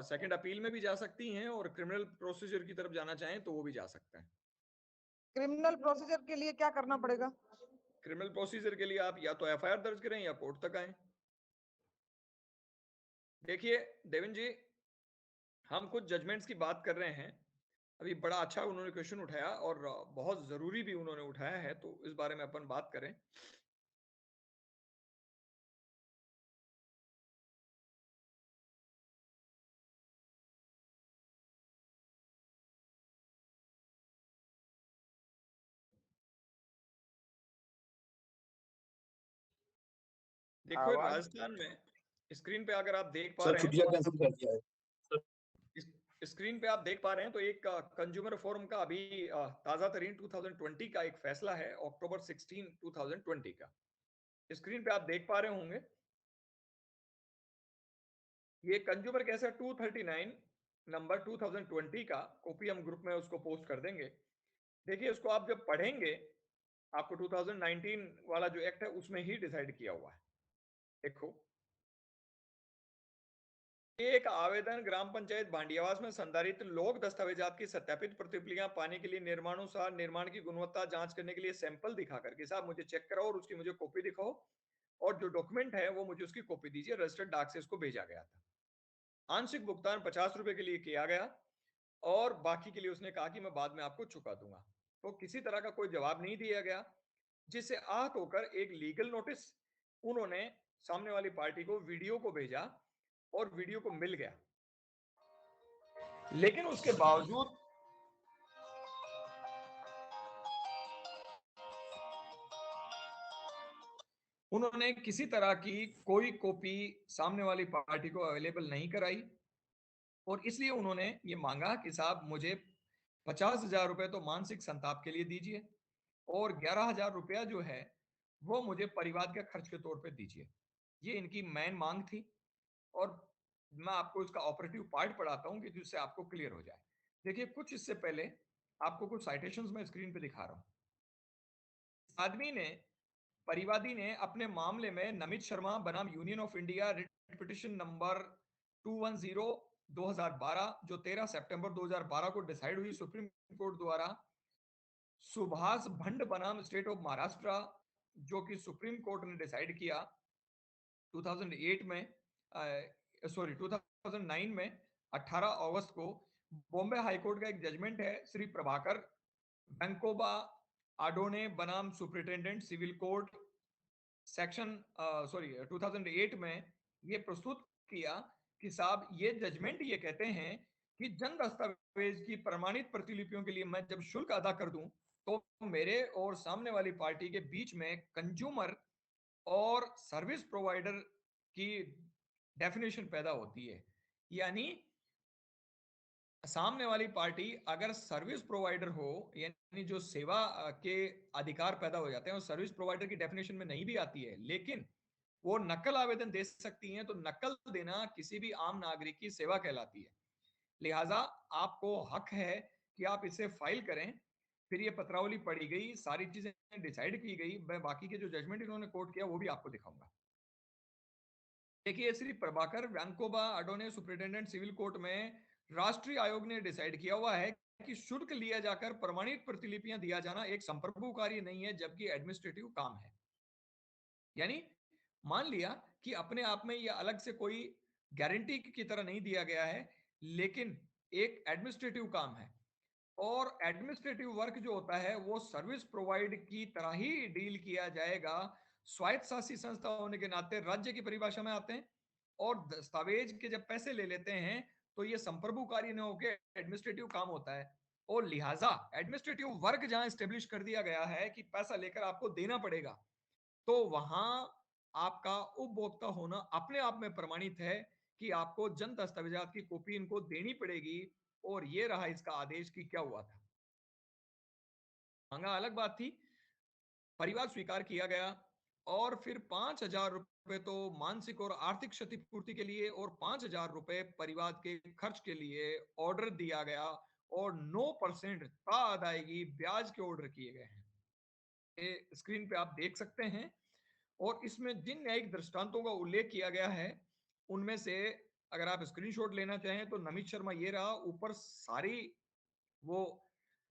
सेकंड अपील में भी जा सकती हैं और क्रिमिनल प्रोसीजर की तरफ जाना चाहें तो वो भी जा सकते हैं। क्रिमिनल प्रोसीजर के लिए क्या करना पड़ेगा? क्रिमिनल प्रोसीजर के लिए आप या तो एफआईआर दर्ज करें या कोर्ट तक आए। देखिए देवेंद्र जी, हम कुछ जजमेंट्स की बात कर रहे हैं। अभी बड़ा अच्छा उन्होंने क्वेश्चन उठाया और बहुत जरूरी भी उन्होंने उठाया है, तो इस बारे में अपन बात करें। देखो आवाज राजस्थान में स्क्रीन पे अगर आप देख पा सर, रहे हैं छुट्टियां कैंसिल कर दिया है। स्क्रीन पे आप देख पा रहे हैं तो एक कंज्यूमर फोरम का अभी ताजा तरीन 2020 का एक फैसला है, अक्टूबर 16 2020 का। स्क्रीन पे आप देख पा रहे होंगे ये कंज्यूमर कैसे 239 नंबर 2020 का कॉपी हम ग्रुप में उसको पोस्ट कर देंगे। देखिए इसको आप जब पढ़ेंगे आपको 2019 वाला जो एक्ट है उसमें ही डिसाइड किया हुआ है। देखो, एक आवेदन ग्राम पंचायत भांडियावास में संधारित लोक दस्तावेजात की सत्यापित प्रतिलिपियां पाने के लिए निर्माणानुसार निर्माण की गुणवत्ता जांच करने के लिए सैंपल दिखा करके साहब मुझे चेक कराओ और उसकी मुझे कॉपी दिखाओ, और जो डॉक्यूमेंट है वो मुझे उसकी कॉपी दीजिए। रजिस्टर्ड डाक से इसको भेजा गया था। आंशिक भुगतान 50 रुपए के लिए किया गया और बाकी के लिए उसने कहा कि मैं बाद में आपको चुका दूंगा। तो किसी तरह का कोई जवाब नहीं दिया गया, जिससे आहत होकर एक लीगल नोटिस उन्होंने सामने वाली पार्टी को वीडियो को भेजा और वीडियो को मिल गया। लेकिन उसके बावजूद उन्होंने किसी तरह की कोई कॉपी सामने वाली पार्टी को अवेलेबल नहीं कराई और इसलिए उन्होंने ये मांगा कि साहब मुझे 50,000 रुपए तो मानसिक संताप के लिए दीजिए और 11,000 रुपया जो है वो मुझे परिवार के खर्च के तौर पे दीजिए। ये इनकी मेन मांग थी और मैं आपको इसका ऑपरेटिव पार्ट पढ़ाता हूं कि जिससे आपको क्लियर हो जाए। देखिए कुछ इससे पहले आपको कुछ साइटेशंस मैं स्क्रीन पे दिखा रहा हूं। आदमी ने, परिवादी ने अपने मामले में नमित शर्मा बनाम union of India writ petition number 210 2012 जो 13 सितंबर 2012 को डिसाइड हुई सुप्रीम कोर्ट द्वारा, सुभाष भंड बनाम स्टेट ऑफ महाराष्ट्र जो कि सुप्रीम कोर्ट ने डिसाइड किया 2008 में, 2009 में 18 अगस्त को। बॉम्बे हाईकोर्ट का एक जजमेंट है श्री प्रभाकर वेंकोबा आडोने बनाम सुप्रिंटेंडेंट सिविल कोर्ट सेक्शन 2008 में ये प्रस्तुत किया कि साहब ये जजमेंट ये कहते हैं कि जन दस्तावेज की प्रमाणित प्रतिलिपियों के लिए मैं जब शुल्क अदा कर दूं तो मेरे और सामने वाली पार्टी के बीच में कंज्यूमर और सर्विस प्रोवाइडर की डेफिनेशन पैदा होती है। यानी सामने वाली पार्टी अगर सर्विस प्रोवाइडर हो, यानी जो सेवा के अधिकार पैदा हो जाते हैं और सर्विस प्रोवाइडर की डेफिनेशन में नहीं भी आती है, लेकिन वो नकल आवेदन दे सकती हैं, तो नकल देना किसी भी आम नागरिक की सेवा कहलाती है। लिहाजा आपको हक है कि आप इसे फाइल करें। फिर ये पत्रावली पढ़ी गई, सारी चीजें डिसाइड की गई। मैं बाकी के जो जजमेंट इन्होंने कोर्ट किया वो भी आपको दिखाऊंगा। देखिए Shri Prabhakar Vainkoba Adone superintendent civil court में राष्ट्रीय आयोग ने डिसाइड किया हुआ है कि शुल्क लिया जाकर प्रमाणित प्रतिलिपियां दिया जाना एक संप्रभु कार्य नहीं है, जबकि एडमिनिस्ट्रेटिव काम है। यानी मान लिया कि अपने आप में यह अलग से कोई गारंटी की तरह नहीं दिया गया है, लेकिन एक एडमिनिस्ट्रेटिव काम है, और एडमिनिस्ट्रेटिव वर्क जो होता है वो सर्विस प्रोवाइड की तरह ही डील किया जाएगा। स्वायत्त शासी संस्था होने के नाते राज्य की परिभाषा में आते हैं, और दस्तावेज के जब पैसे ले लेते हैं तो ये संप्रभु कार्य न होकर एडमिनिस्ट्रेटिव काम होता है। और लिहाजा एडमिनिस्ट्रेटिव वर्क जहां स्टेब्लिश कर दिया गया है कि पैसा लेकर आपको देना पड़ेगा, तो वहां आपका उपभोक्ता होना अपने आप में प्रमाणित है कि आपको जन दस्तावेजात की कॉपी इनको देनी पड़ेगी। और ये रहा इसका आदेश कि क्या हुआ था। मांगा अलग बात थी, परिवार स्वीकार किया गया, और फिर 5,000 रुपए तो मानसिक और आर्थिक क्षतिपूर्ति के लिए और 5,000 रुपए परिवार के खर्च के लिए ऑर्डर दिया गया, और 9% अदायगी ब्याज के ऑर्डर किए गए हैं। ये स्क्रीन पे आप देख सकते हैं। और इसमें जिन न्यायिक दृष्टांतों का उल्लेख किया गया है उनमें से अगर आप स्क्रीनशॉट लेना चाहें तो नमित शर्मा ये रहा, ऊपर सारी वो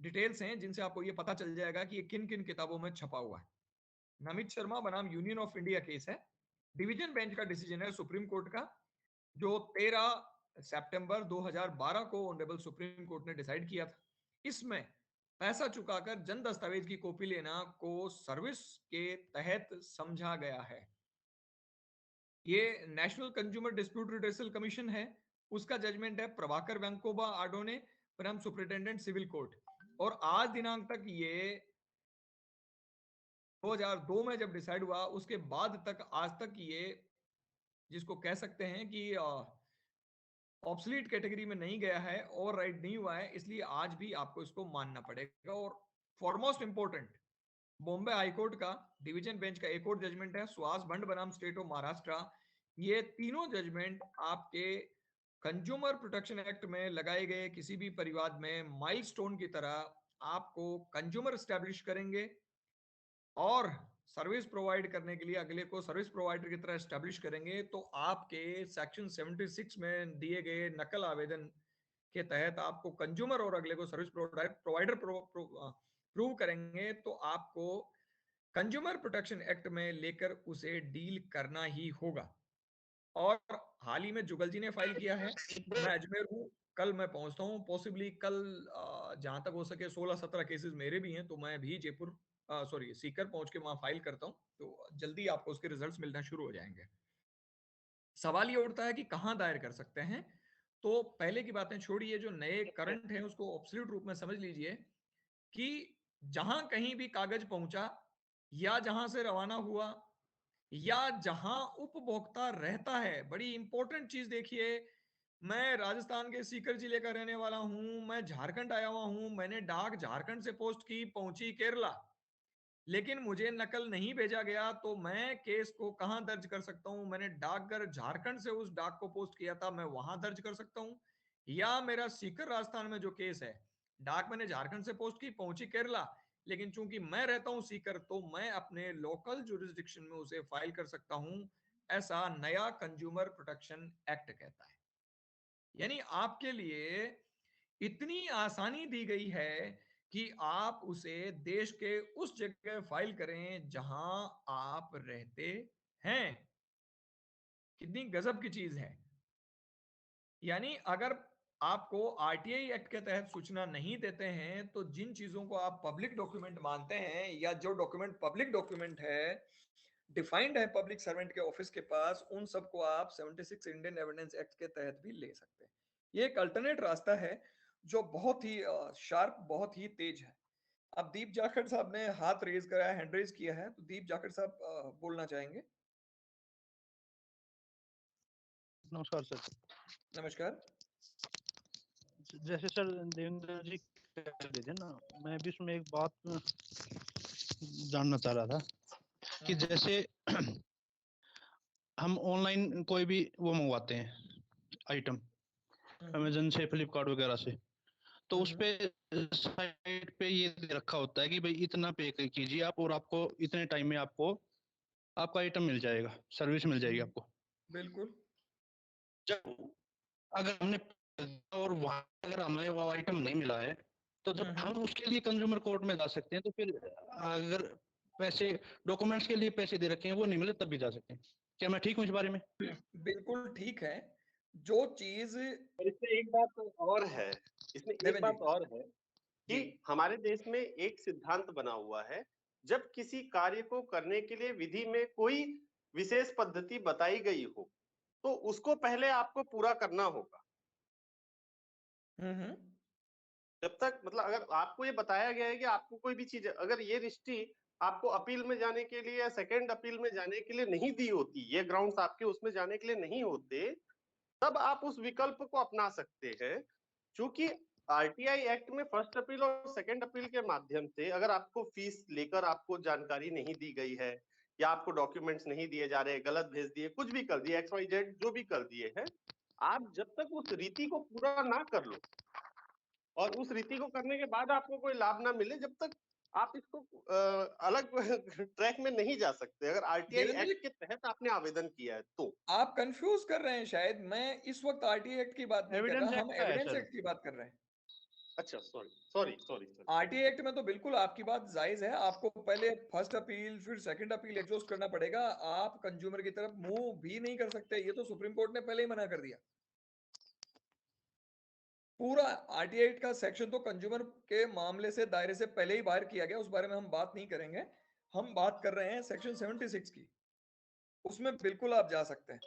डिटेल्स हैं जिनसे आपको ये पता चल जाएगा कि ये किन किन किताबों में छपा हुआ है। नमित शर्मा बनाम यूनियन ऑफ इंडिया केस है, डिवीजन बेंच का डिसीजन है सुप्रीम कोर्ट का, जो 13 सितंबर 2012 को ऑनरेबल सुप्रीम कोर्ट ने डिसाइड किया था। इसमें पैसा चुकाकर जन दस्तावेज की कॉपी लेना को सर्विस के तहत समझा गया है। ये national consumer dispute redressal commission है, उसका जजमेंट है प्रभाकर वेंकोबा आडोने बनाम सुपरिटेंडेंट सिविल कोर्ट। और आज दिनांक तक ये 2002 में जब डिसाइड हुआ उसके बाद तक आज तक ये जिसको कह सकते हैं कि ऑब्सलीट कैटेगरी में नहीं गया है, और राइट नहीं हुआ है, इसलिए आज भी आपको इसको मानना पड़ेगा। और फॉरमोस्ट इंपोर्टेंट, बॉम्बे हाईकोर्ट का डिवीजन बेंच का एक और जजमेंट है सुहास भंड बनाम स्टेट ऑफ महाराष्ट्र। ये तीनों जजमेंट आपके कंज्यूमर प्रोटेक्शन एक्ट में लगाए गए किसी भी परिवाद में माइलस्टोन की तरह आपको कंज्यूमर स्टैब्लिश करेंगे, और सर्विस प्रोवाइड करने के लिए अगले को सर्विस प्रोवाइडर की तरह स्टैब्लिश करेंगे। तो आपके सेक्शन 76 में दिए गए नकल आवेदन के तहत आपको कंज्यूमर और अगले को सर्विस प्रोवाइडर प्रूव करेंगे, तो आपको कंज्यूमर प्रोटेक्शन एक्ट में लेकर उसे डील करना ही होगा। और हाल ही में जुगल जी ने फाइल किया है, मैं अजमेर हूँ, कल मैं पहुंचता हूँ, पॉसिबली कल जहां तक हो सके 16-17 केसेस मेरे भी हैं, तो मैं भी जयपुर सीकर पहुंच के वहां फाइल करता हूँ, तो जल्दी आपको उसके रिजल्ट्स मिलना शुरू हो जाएंगे। सवाल ये उठता है कि कहाँ दायर कर सकते हैं। तो पहले की बातें छोड़िए, जो नए करंट है उसको ऑब्सोल्यूट रूप में समझ लीजिए कि जहां कहीं भी कागज पहुंचा, या जहां से रवाना हुआ, या जहां उपभोक्ता रहता है। बड़ी इंपॉर्टेंट चीज देखिए, मैं राजस्थान के सीकर जिले का रहने वाला हूं, मैं झारखंड आया हुआ हूं, मैंने डाक झारखंड से पोस्ट की, पहुंची केरला, लेकिन मुझे नकल नहीं भेजा गया, तो मैं केस को कहां दर्ज कर सकता हूं? मैंने डाकघर झारखंड से उस डाक को पोस्ट किया था, मैं वहां दर्ज कर सकता हूं। या मेरा सीकर राजस्थान में जो केस है, डाक मैंने झारखंड से पोस्ट की, पहुंची केरला, लेकिन चूंकि मैं रहता हूं सीकर, तो मैं अपने लोकल जुरिस्डिक्शन में उसे फाइल कर सकता हूं। ऐसा नया कंज्यूमर प्रोटेक्शन एक्ट कहता है। यानी आपके लिए इतनी आसानी दी गई है कि आप उसे देश के उस जगह फाइल करें जहां आप रहते हैं। कितनी गजब की चीज है। यानी अगर आपको आरटीआई एक्ट के तहत सूचना नहीं देते हैं, तो जिन चीजों को आप पब्लिक डॉक्यूमेंट मानते हैं, या जो डॉक्यूमेंट पब्लिक डॉक्यूमेंट है, डिफाइंड है पब्लिक सर्वेंट के ऑफिस के पास, उन सबको आप 76 इंडियन एविडेंस एक्ट के तहत भी ले सकते हैं। ये एक अल्टरनेट रास्ता है जो बहुत ही शार्प, बहुत ही तेज है। अब दीप जाखड़ साहब ने हाथ रेज करा है, हैंड रेज किया है, तो दीप जाखड़ साहब बोलना चाहेंगे। नमस्कार सर। नमस्कार। जैसे सर देवेंद्र जी कह रहे थे ना, मैं भी उसमें एक बात जानना चाह रहा था कि जैसे हम ऑनलाइन कोई भी वो मंगवाते हैं आइटम, अमेजन से, फ्लिपकार्ट वगैरह से, तो उस पे साइट पे ये दे रखा होता है कि भाई इतना पे कीजिए आप, और आपको इतने टाइम में आपको आपका आइटम मिल जाएगा, सर्विस मिल जाएगी आपको। बिल्कुल। जब अगर हमने और वहां अगर हमें वो आइटम नहीं मिला है, तो जब हम उसके लिए कंज्यूमर कोर्ट में जा सकते हैं, तो फिर अगर पैसे डॉक्यूमेंट्स के लिए पैसे दे रखे हैं वो नहीं मिले तब भी जा सकते हैं। क्या मैं ठीक हूँ इस बारे में? बिल्कुल ठीक है। जो चीज और इसमें एक बात और है, इसमें एक देवेन बात जी, और है कि हमारे देश में एक सिद्धांत बना हुआ है, जब किसी कार्य को करने के लिए विधि में कोई विशेष पद्धति बताई गई हो तो उसको पहले आपको पूरा करना होगा। जब तक मतलब अगर आपको ये बताया गया है कि आपको कोई भी चीज, अगर ये रिश्ती आपको अपील में जाने के लिए या सेकंड अपील में जाने के लिए नहीं दी होती, ये ग्राउंड्स आपके उसमें जाने के लिए नहीं होते, तब आप उस विकल्प को अपना सकते हैं। क्योंकि आरटीआई एक्ट में फर्स्ट अपील और सेकंड अपील के माध्यम से अगर आपको फीस लेकर आपको जानकारी नहीं दी गई है या आपको डॉक्यूमेंट्स नहीं दिए जा रहे, गलत भेज दिए, कुछ भी कर दिए, XYZ जो भी कर दिए हैं, आप जब तक उस रीति को पूरा ना कर लो और उस रीति को करने के बाद आपको कोई लाभ ना मिले, जब तक आप इसको अलग ट्रैक में नहीं जा सकते। अगर आरटीआई देवेंद्र जी, एक्ट के तहत आपने आवेदन किया है तो आप कंफ्यूज कर रहे हैं शायद। मैं इस वक्त आरटीआई एक्ट की बात नहीं कर एविडेंस रहा, हम एक्ट का है एविडेंस सर। एक्ट की बात कर रहे हैं। अच्छा, sorry sorry sorry sir. RTI act में तो बिल्कुल आपकी बात जायज है, आपको पहले फर्स्ट अपील फिर सेकंड अपील एग्जॉस्ट करना पड़ेगा। आप कंज्यूमर की तरफ मुंह भी नहीं कर सकते, ये तो सुप्रीम कोर्ट ने पहले ही मना कर दिया। पूरा आरटीआई एक्ट का सेक्शन तो कंज्यूमर के मामले से दायरे से पहले ही बाहर किया गया, उस बारे में हम बात नहीं करेंगे। हम बात कर रहे हैं सेक्शन 76 की, उसमें बिल्कुल आप जा सकते हैं।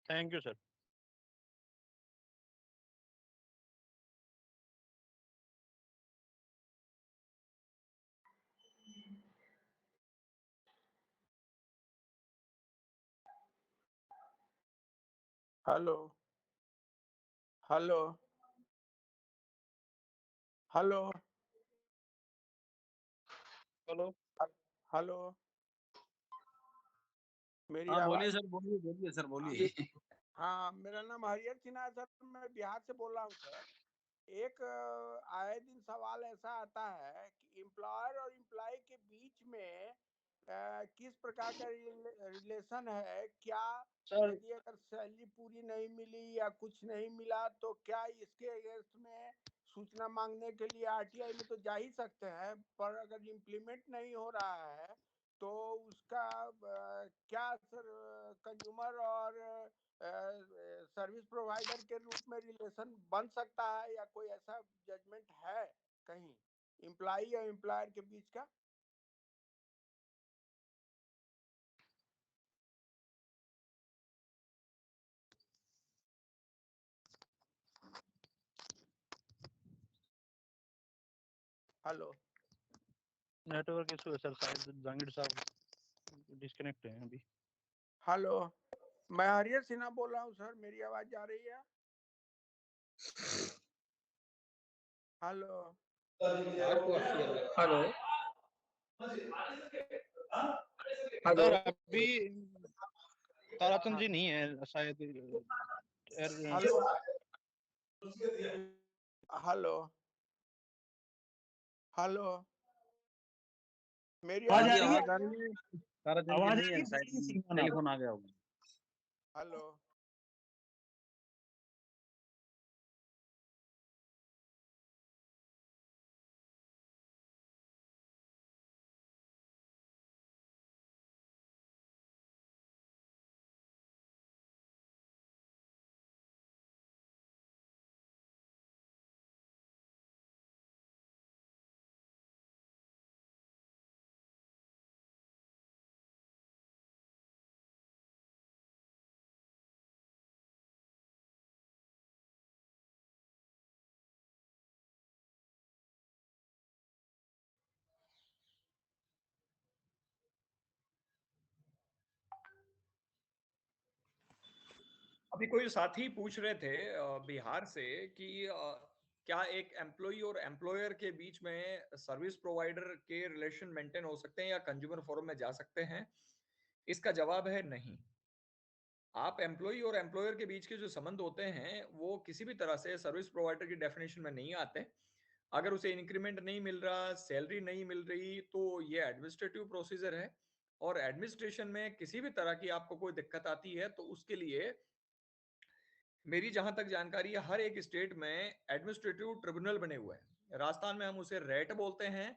Thank you sir. Hello hello hello hello. Hello, मेरी हाँ बोलिए आवाज? सर, बोलिए बोलिए सर, बोलिए। हाँ, मेरा नाम हरिहर सिन्हा है सर, मैं बिहार से बोल रहा हूँ सर। एक आए दिन सवाल ऐसा आता है कि एम्प्लॉयर और एम्प्लॉय के बीच में किस प्रकार का रिलेशन है, क्या सर यदि अगर सैलरी पूरी नहीं मिली या कुछ नहीं मिला तो क्या इसके अगेंस्ट में सूचना मांगने के लिए आरटीआई में तो जा ही सकते हैं, पर अगर इम्प्लीमेंट नहीं हो रहा है तो उसका क्या सर कंज्यूमर और सर्विस प्रोवाइडर के रूप में रिलेशन बन सकता है, या कोई ऐसा जजमेंट है कहीं एम्प्लॉई और एम्प्लॉयर के बीच का? हेलो, नेटवर्क इशू है सर, शायद जहांगीर साहब डिस्कनेक्ट हैं अभी। हेलो, मैं हरिहर सिन्हा बोल रहा हूँ सर, मेरी आवाज जा रही है? हेलो हेलो सर हेलो अभी ताराचंद जी नहीं है शायद। हेलो हेलो हेलो, मेरी हाँ आवाज जी, आ रही है? आवाज आ रही है। ताराचंद जी नहीं है, शायद टेलीफोन आ गया होगा। हेलो अभी कोई साथी पूछ रहे थे बिहार से कि क्या एक एम्प्लॉय और एम्प्लॉयर के बीच में सर्विस प्रोवाइडर के रिलेशन मेंटेन हो सकते हैं या कंज्यूमर फोरम में जा सकते हैं? इसका जवाब है नहीं। आप एम्प्लॉय और एम्प्लॉयर के बीच के जो संबंध होते हैं वो किसी भी तरह से सर्विस प्रोवाइडर की डेफिनेशन में नहीं आते। अगर उसे इंक्रीमेंट नहीं मिल रहा, सैलरी नहीं मिल रही, तो ये एडमिनिस्ट्रेटिव प्रोसीजर है। और एडमिनिस्ट्रेशन में किसी भी तरह की आपको कोई दिक्कत आती है तो उसके लिए मेरी जहां तक जानकारी है, हर एक स्टेट में एडमिनिस्ट्रेटिव ट्रिब्यूनल बने हुए हैं। राजस्थान में हम उसे रेट बोलते हैं,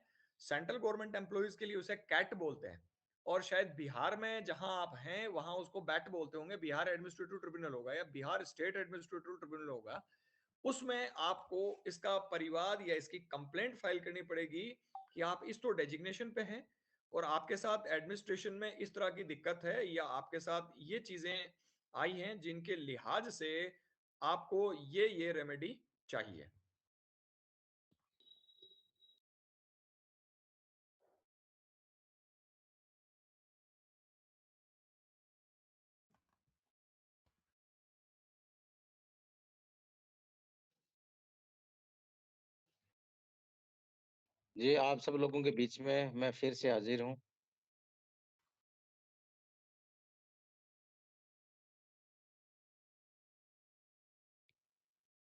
सेंट्रल गवर्नमेंट एम्प्लॉइज के लिए उसे कैट बोलते हैं, और शायद बिहार में जहां आप हैं वहां उसको बैट बोलते होंगे। बिहार एडमिनिस्ट्रेटिव ट्रिब्यूनल होगा या बिहार स्टेट एडमिनिस्ट्रेटिव ट्रिब्यूनल होगा। उसमें आपको इसका परिवाद या इसकी कंप्लेंट फाइल करनी पड़ेगी कि आप इस तो डेजिग्नेशन पे हैं और आपके साथ एडमिनिस्ट्रेशन में इस तरह की दिक्कत है, या आपके साथ ये चीजें आई हैं जिनके लिहाज से आपको ये रेमेडी चाहिए। जी, आप सब लोगों के बीच में मैं फिर से हाजिर हूँ।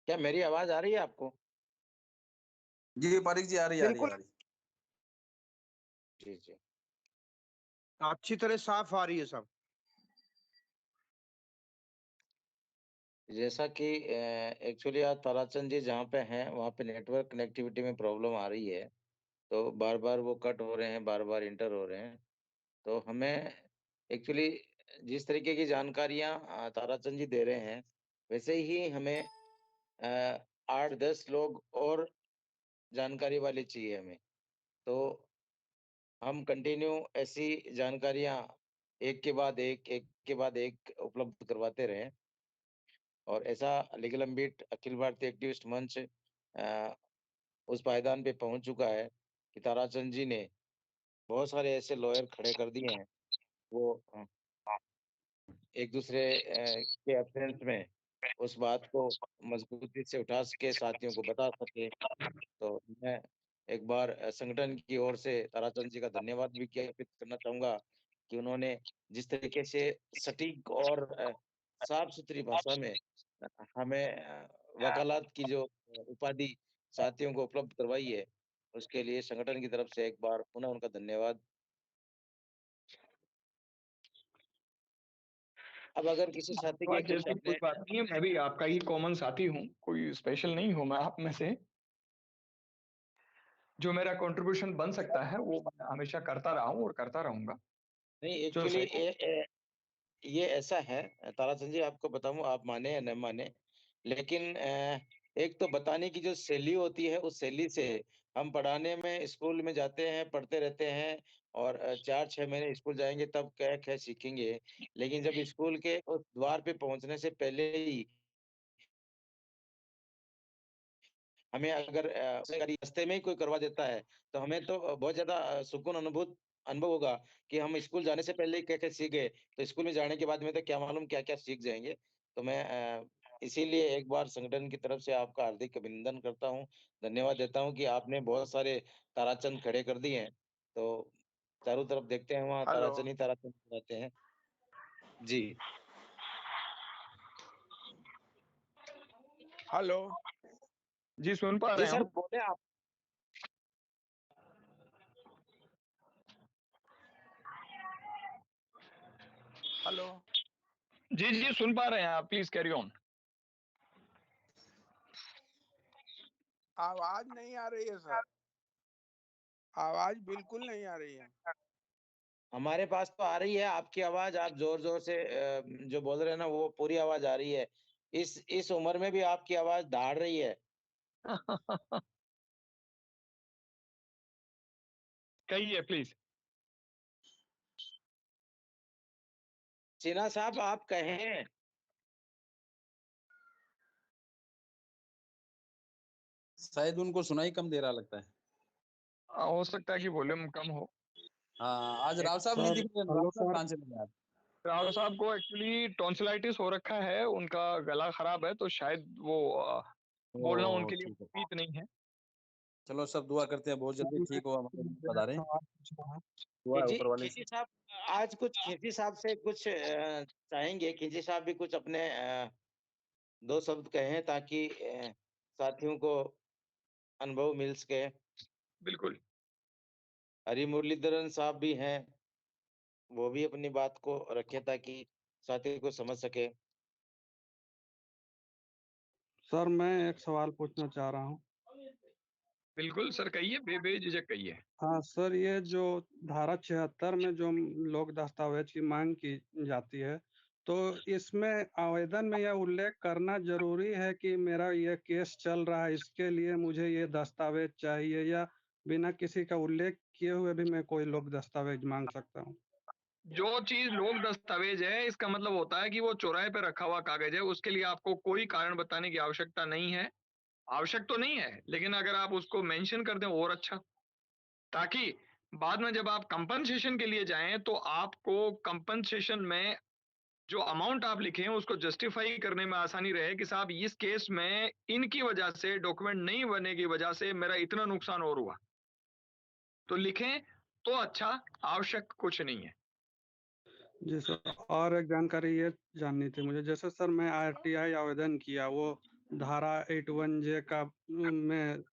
क्या मेरी आवाज आ रही है आपको? जी पारिक जी, आ रही है, आ रही है, बिल्कुल आ रही है। जी, जी। अच्छी तरह साफ आ रही है सब। जैसा कि एक्चुअली आज ताराचंद जी जहाँ पे हैं, वहाँ पे नेटवर्क कनेक्टिविटी में प्रॉब्लम आ रही है। तो बार-बार वो कट हो रहे हैं, बार-बार इंटर हो रहे हैं। तो हमें एक्चुअली जिस तरीके की जानकारियाँ ताराचंद जी दे रहे हैं, वैसे ही हमें 8-10 लोग और जानकारी वाले चाहिए हमें। तो हम कंटिन्यू ऐसी जानकारियाँ एक के बाद एक के बाद एक उपलब्ध करवाते रहें। और ऐसा लीगल अम्बिट अखिल भारतीय एक्टिविस्ट मंच उस पायदान पे पहुंच चुका है कि ताराचंद जी ने बहुत सारे ऐसे लॉयर खड़े कर दिए हैं, वो एक दूसरे के एब्सेंस में उस बात को मजबूती से उठा सके, साथियों को बता सके। तो मैं एक बार संगठन की ओर से ताराचंद जी का धन्यवाद भी ज्ञापित करना चाहूंगा कि उन्होंने जिस तरीके से सटीक और साफ-सुथरी भाषा में हमें वकालत की जो उपाधि साथियों को उपलब्ध करवाई है, उसके लिए संगठन की तरफ से एक बार पुनः उनका धन्यवाद। अब अगर किसी साथी के बात कुछ जैसी कोई अपने बात नहीं है, मैं भी आपका ही कॉमन साथी हूँ, कोई स्पेशल नहीं हूँ मैं आप में से। जो मेरा कंट्रीब्यूशन बन सकता है वो मैं हमेशा करता रहा हूँ और करता रहूंगा। नहीं जो एक्चुअली सही ये ऐसा है ताराचंद जी, आपको बताऊं आप माने या न माने, लेकिन एक तो बताने की जो शैली होती है उस शैली से हम पढ़ाने में स्कूल में जाते हैं, पढ़ते रहते हैं और 4-6 महीने स्कूल जाएंगे तब क्या ख सीखेंगे। लेकिन जब स्कूल के उस द्वार पे पहुंचने से पहले ही हमें अगर रास्ते में ही कोई करवा देता है, तो हमें तो बहुत ज़्यादा सुकून अनुभव होगा कि हम स्कूल जाने से पहले ही क्या-क्या सीख गए, तो स्कूल में जाने के बाद में तो क्या मालूम क्या-क्या सीख जाएँगे। तो मैं इसीलिए एक बार संगठन की तरफ से आपका हार्दिक अभिनंदन करता हूँ, धन्यवाद देता हूँ कि आपने बहुत सारे ताराचंद खड़े कर दिए हैं। तो चारों तरफ देखते हैं वहाँ हेलो। ताराचंद ही ताराचंद रहते हैं। जी। हेलो। जी सुन पा जी रहे हैं सर, हम। बोले आप। हेलो। जी जी सुन पा रहे हैं आप, प्लीज कैरी ऑन। आवाज नहीं आ रही है सर, आवाज बिल्कुल नहीं आ रही है। हमारे पास तो आ रही है आपकी आवाज, आप जोर-जोर से जो बोल रहे हैं ना वो पूरी आवाज आ रही है। इस उम्र में भी आपकी आवाज दहाड़ रही है। कहिए प्लीज। सिन्हा साहब आप कहें। शायद उनको सुनाई कम दे रहा लगता है। हो सकता है कि वॉल्यूम कम हो। हाँ, आज राव साहब नहीं सर दिख रहे, हेलो राव साहब सर। कहाँ चले गए आप? राव साहब को एक्चुअली टॉन्सिलाइटिस हो रखा है, उनका गला खराब है, तो शायद वो बोलना ओह उनके लिए ठीक है, उचित नहीं है। चलो सब दुआ करते हैं बहुत जल्दी ठीक हो, हमारे बीच पधारे। दुआ है खिजी ऊपर वाले खिजी से। साहब आज कुछ खिजी साहब से कुछ चाहेंगे, खिजी साहब भी कुछ अपने 2 शब्द कहें ताकि साथियों को अनुभव मिल सके। बिल्कुल। हरि मुरलीधरन साहब भी हैं, वो भी अपनी बात को रखें ताकि साथी को समझ सके। सर मैं एक सवाल पूछना चाह रहा हूँ। बिल्कुल सर, कहिए, बेझिझक कहिए। हाँ सर, ये जो धारा 76 में जो लोक दस्तावेज की मांग की जाती है, तो इसमें आवेदन में यह उल्लेख करना जरूरी है कि मेरा ये केस चल रहा है, इसके लिए मुझे ये दस्तावेज चाहिए, या बिना किसी का उल्लेख किए हुए भी मैं कोई लोक दस्तावेज मांग सकता हूँ? जो चीज लोक दस्तावेज है, इसका मतलब होता है कि वो चौराहे पे रखा हुआ कागज है, उसके लिए आपको कोई कारण बताने की आवश्यकता नहीं है। आवश्यक तो नहीं है, लेकिन अगर आप उसको मेंशन कर दें और अच्छा, ताकि बाद में जब आप कंपनसेशन के लिए जाएं तो आपको कंपनसेशन में जो अमाउंट आप लिखे हैं उसको जस्टिफाई करने में आसानी रहे कि साहब इस केस में इनकी वजह से, डॉक्यूमेंट नहीं बनने की वजह से मेरा इतना नुकसान और हुआ, तो लिखें तो अच्छा, आवश्यक कुछ नहीं है। जी सर, और एक जानकारी ये जाननी थी मुझे, जैसे सर मैं आरटीआई आवेदन किया, वो धारा 81J का में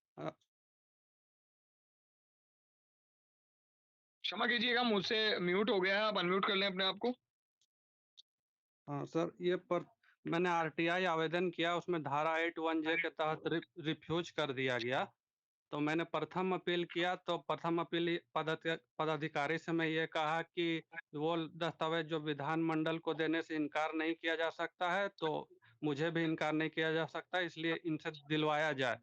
क्षमा कीजिएगा, मुझसे म्यूट हो गया है, आप अनम्यूट कर लें अपने आप को। हाँ सर, मैंने आरटीआई आवेदन किया, उसमें धारा 81J के तहत रिफ्यूज कर दिया गया। तो मैंने प्रथम अपील किया, तो प्रथम अपील पदाधिकारी से मैं ये कहा कि वो दस्तावेज जो विधानमंडल को देने से इनकार नहीं किया जा सकता है, तो मुझे भी इनकार नहीं किया जा सकता, इसलिए इनसे दिलवाया जाए।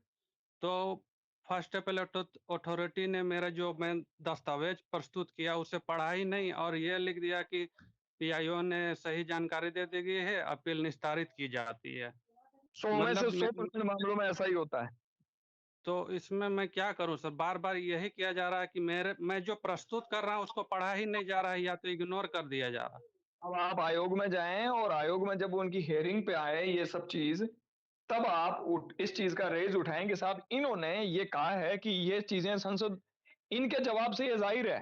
तो फर्स्ट अपील अथॉरिटी ने मेरा जो मैं दस्तावेज प्रस्तुत किया उसे पढ़ा ही नहीं, और ये लिख दिया कि पीआईओ ने सही जानकारी दे दी गई है, अपील निस्तारित की जाती है। 100 में से मतलब 100% मामलों में ऐसा ही होता है। तो इसमें मैं क्या करूं सर? बार बार यही किया जा रहा है कि मैं जो प्रस्तुत कर रहा हूं उसको पढ़ा ही नहीं जा रहा है, या तो इग्नोर कर दिया जा रहा है। अब आप आयोग में जाएं और आयोग में जब उनकी हियरिंग पे आए ये सब चीज, तब आप इस चीज का रेज उठाएं कि साहब इन्होंने ये कहा है कि ये चीजें संसद, इनके जवाब से ये जाहिर है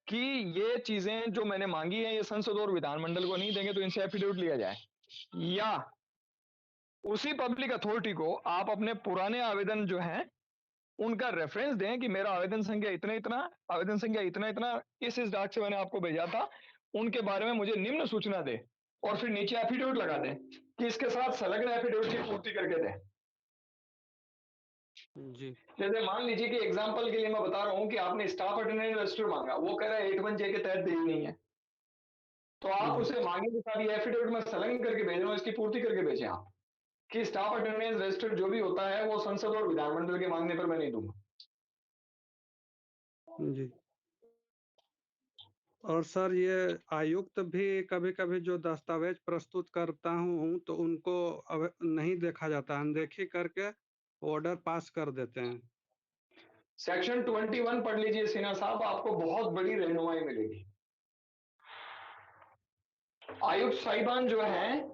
कि ये चीजें जो मैंने मांगी हैं ये संसद और विधानमंडल को नहीं देंगे, तो इनसे एफिडेविट लिया जाए, या उसी पब्लिक अथॉरिटी को आप अपने पुराने आवेदन जो हैं उनका रेफरेंस दें कि मेरा आवेदन संख्या इतना इतना, आवेदन संख्या इतना इतना, इस डाक से मैंने आपको भेजा था, उनके बारे में मुझे निम्न सूचना दे, और फिर नीचे एफिडेविट लगा दें कि इसके साथ संलग्न एफिडेविट की पूर्ति करके दें। जी जैसे मान लीजिए कि एग्जांपल के लिए मैं बता रहा हूं कि आपने स्टाफ अटेंडेंस रजिस्टर मांगा, वो कह रहा है 81J के तहत देनी नहीं है, तो आप उसे मांगे के साथ ये एफिडेविट में संलग्न करके भेज रहा हूं, इसकी पूर्ति करके भेजें आप कि स्टाफ अटेंडेंस रजिस्टर जो भी होता है वो संसद और विधानमंडल के मांगने पर मैं नहीं दूंगा। जी। और सर ये आयुक्त भी कभी कभी जो दस्तावेज प्रस्तुत करता हूँ तो उनको नहीं देखा जाता, अनदेखी करके ऑर्डर पास कर देते हैं। सेक्शन 21 पढ़ लीजिए सिन्हा साहब, आपको बहुत बड़ी रहनुमाई मिलेगी। आयुक्त साहिबान जो हैं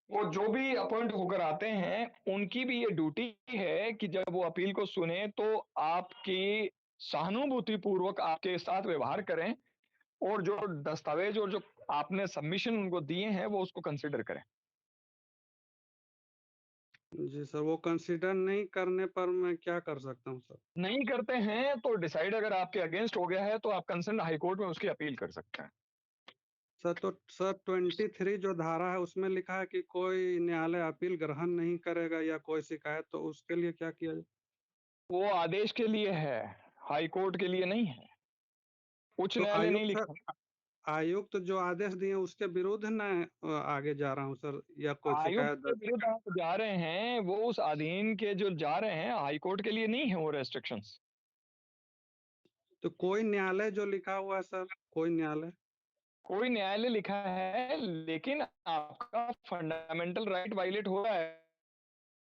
वो जो भी अपॉइंट होकर आते हैं उनकी भी ये ड्यूटी है कि जब वो अपील को सुने तो आपकी सहानुभूति पूर्वक आपके साथ व्यवहार करें, और जो दस्तावेज और जो आपने सबमिशन उनको दिए हैं वो उसको कंसिडर करें। जी सर, वो कंसीडर नहीं करने पर मैं क्या कर सकता हूँ सर? नहीं करते हैं तो डिसाइड अगर आपके अगेंस्ट हो गया है तो आप कंसर्न हाई कोर्ट में उसकी अपील कर सकते हैं। सर तो सर 23 जो धारा है उसमें लिखा है कि कोई न्यायालय अपील ग्रहण नहीं करेगा या कोई शिकायत, तो उसके लिए क्या किया जाए? वो आदेश के लिए है, हाई कोर्ट के लिए नहीं है, उच्च तो न्यायालय नहीं लिखा। आयुक्त जो आदेश दिए उसके विरुद्ध न आगे जा रहा हूँ सर, या कोई आयुक्त शिकायत के विरुद्ध आप जा रहे हैं, वो उस अधीन के जो जा रहे हैं, हाई कोर्ट के लिए नहीं है वो रेस्ट्रिक्शंस। तो कोई न्यायालय जो लिखा हुआ है सर, कोई न्यायालय? कोई न्यायालय लिखा है, लेकिन आपका फंडामेंटल राइट वायलेट हो रहा है,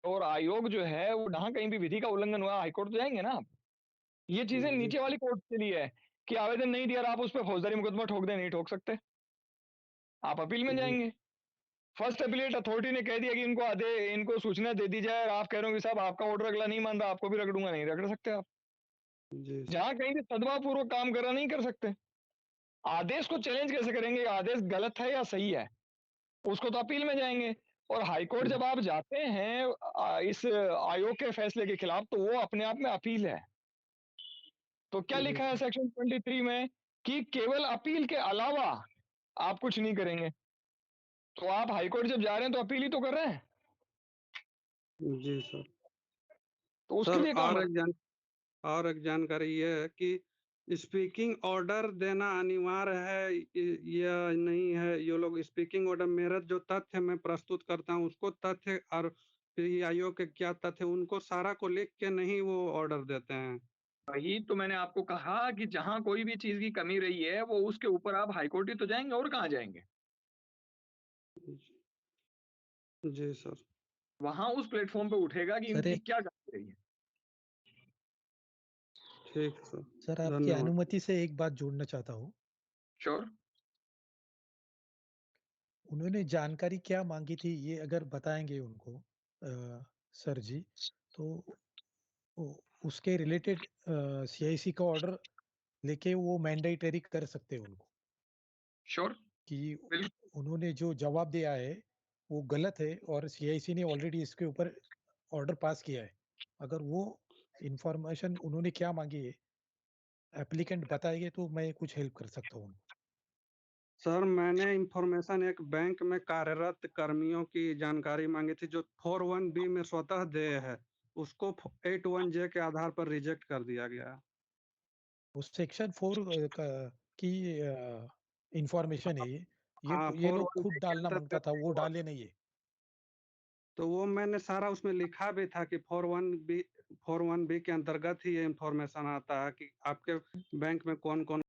और आयोग जो है वो जहां कहीं भी विधि का उल्लंघन हुआ हाईकोर्ट तो जाएंगे ना आप। ये चीजें जी नीचे वाली कोर्ट के लिए है कि आवेदन नहीं दिया और आप उस पर फौजदारी मुकदमा ठोक दे, नहीं ठोक सकते, आप अपील में जी जाएंगे। फर्स्ट अपीलेट अथॉरिटी ने कह दिया कि इनको सूचना दे दी जाए, और आप कह रहे हो कि साहब आपका ऑर्डर अगला नहीं मान रहा, आपको भी रगड़ूंगा, नहीं रगड़ सकते आप। जी जहां कहीं भी सद्भावपूर्वक काम कर रहा नहीं कर सकते। आदेश को चैलेंज कैसे करेंगे, आदेश गलत है या सही है, उसको तो अपील में जाएंगे। और हाईकोर्ट जब आप जाते हैं इस आयोग के फैसले के खिलाफ, तो वो अपने आप में अपील है। तो क्या जी लिखा है सेक्शन 23 में कि केवल अपील के अलावा आप कुछ नहीं करेंगे। तो आप हाईकोर्ट जब जा रहे हैं तो अपील ही तो कर रहे हैं। जी सर। तो उसके सर लिए कौन और एक जानकारी ये है कि स्पीकिंग ऑर्डर देना अनिवार्य है या नहीं है। ये लोग स्पीकिंग ऑर्डर, मेरा जो तथ्य मैं प्रस्तुत करता हूँ उसको तथ्य और पीआईओ के क्या तथ्य, उनको सारा को लिख के नहीं वो ऑर्डर देते हैं। वही तो मैंने आपको कहा कि जहां कोई भी चीज की कमी रही है वो उसके ऊपर आप हाईकोर्ट ही तो जाएंगे, और कहाँ जाएंगे। जी सर। वहां उस प्लेटफॉर्म पे उठेगा कि सर इनकी एक क्या कमी रही है। ठीक सर, सर आपकी धन्यवाद। अनुमति से एक बात जोड़ना चाहता हूँ। श्योर। उन्होंने जानकारी क्या मांगी थी ये अगर बताएंगे उनको सर जी, तो उसके रिलेटेड सीआईसी का ऑर्डर लेके वो मैंडेटरी कर सकते हैं उनको। श्योर। कि उन्होंने जो जवाब दिया है वो गलत है और सीआईसी ने ऑलरेडी इसके ऊपर ऑर्डर पास किया है। अगर वो इंफॉर्मेशन उन्होंने क्या मांगी है एप्लीकेंट बताएंगे तो मैं कुछ हेल्प कर सकता हूँ। सर मैंने इंफॉर्मेशन एक बैंक में कार्यरत कर्मियों की जानकारी मांगी थी जो 41B में स्वतः देय है, उसको 81J के आधार पर रिजेक्ट कर दिया गया। उस सेक्शन 4 की इंफॉर्मेशन है हाँ, ये लोग 41B खुद के डालना मांगता अंतर्गत था, ही वो हुआ। डाले नहीं है। तो वो मैंने सारा उसमें लिखा भी था कि 41B के अंतर्गत ही ये इंफॉर्मेशन आता है कि आपके बैंक में कौन कौन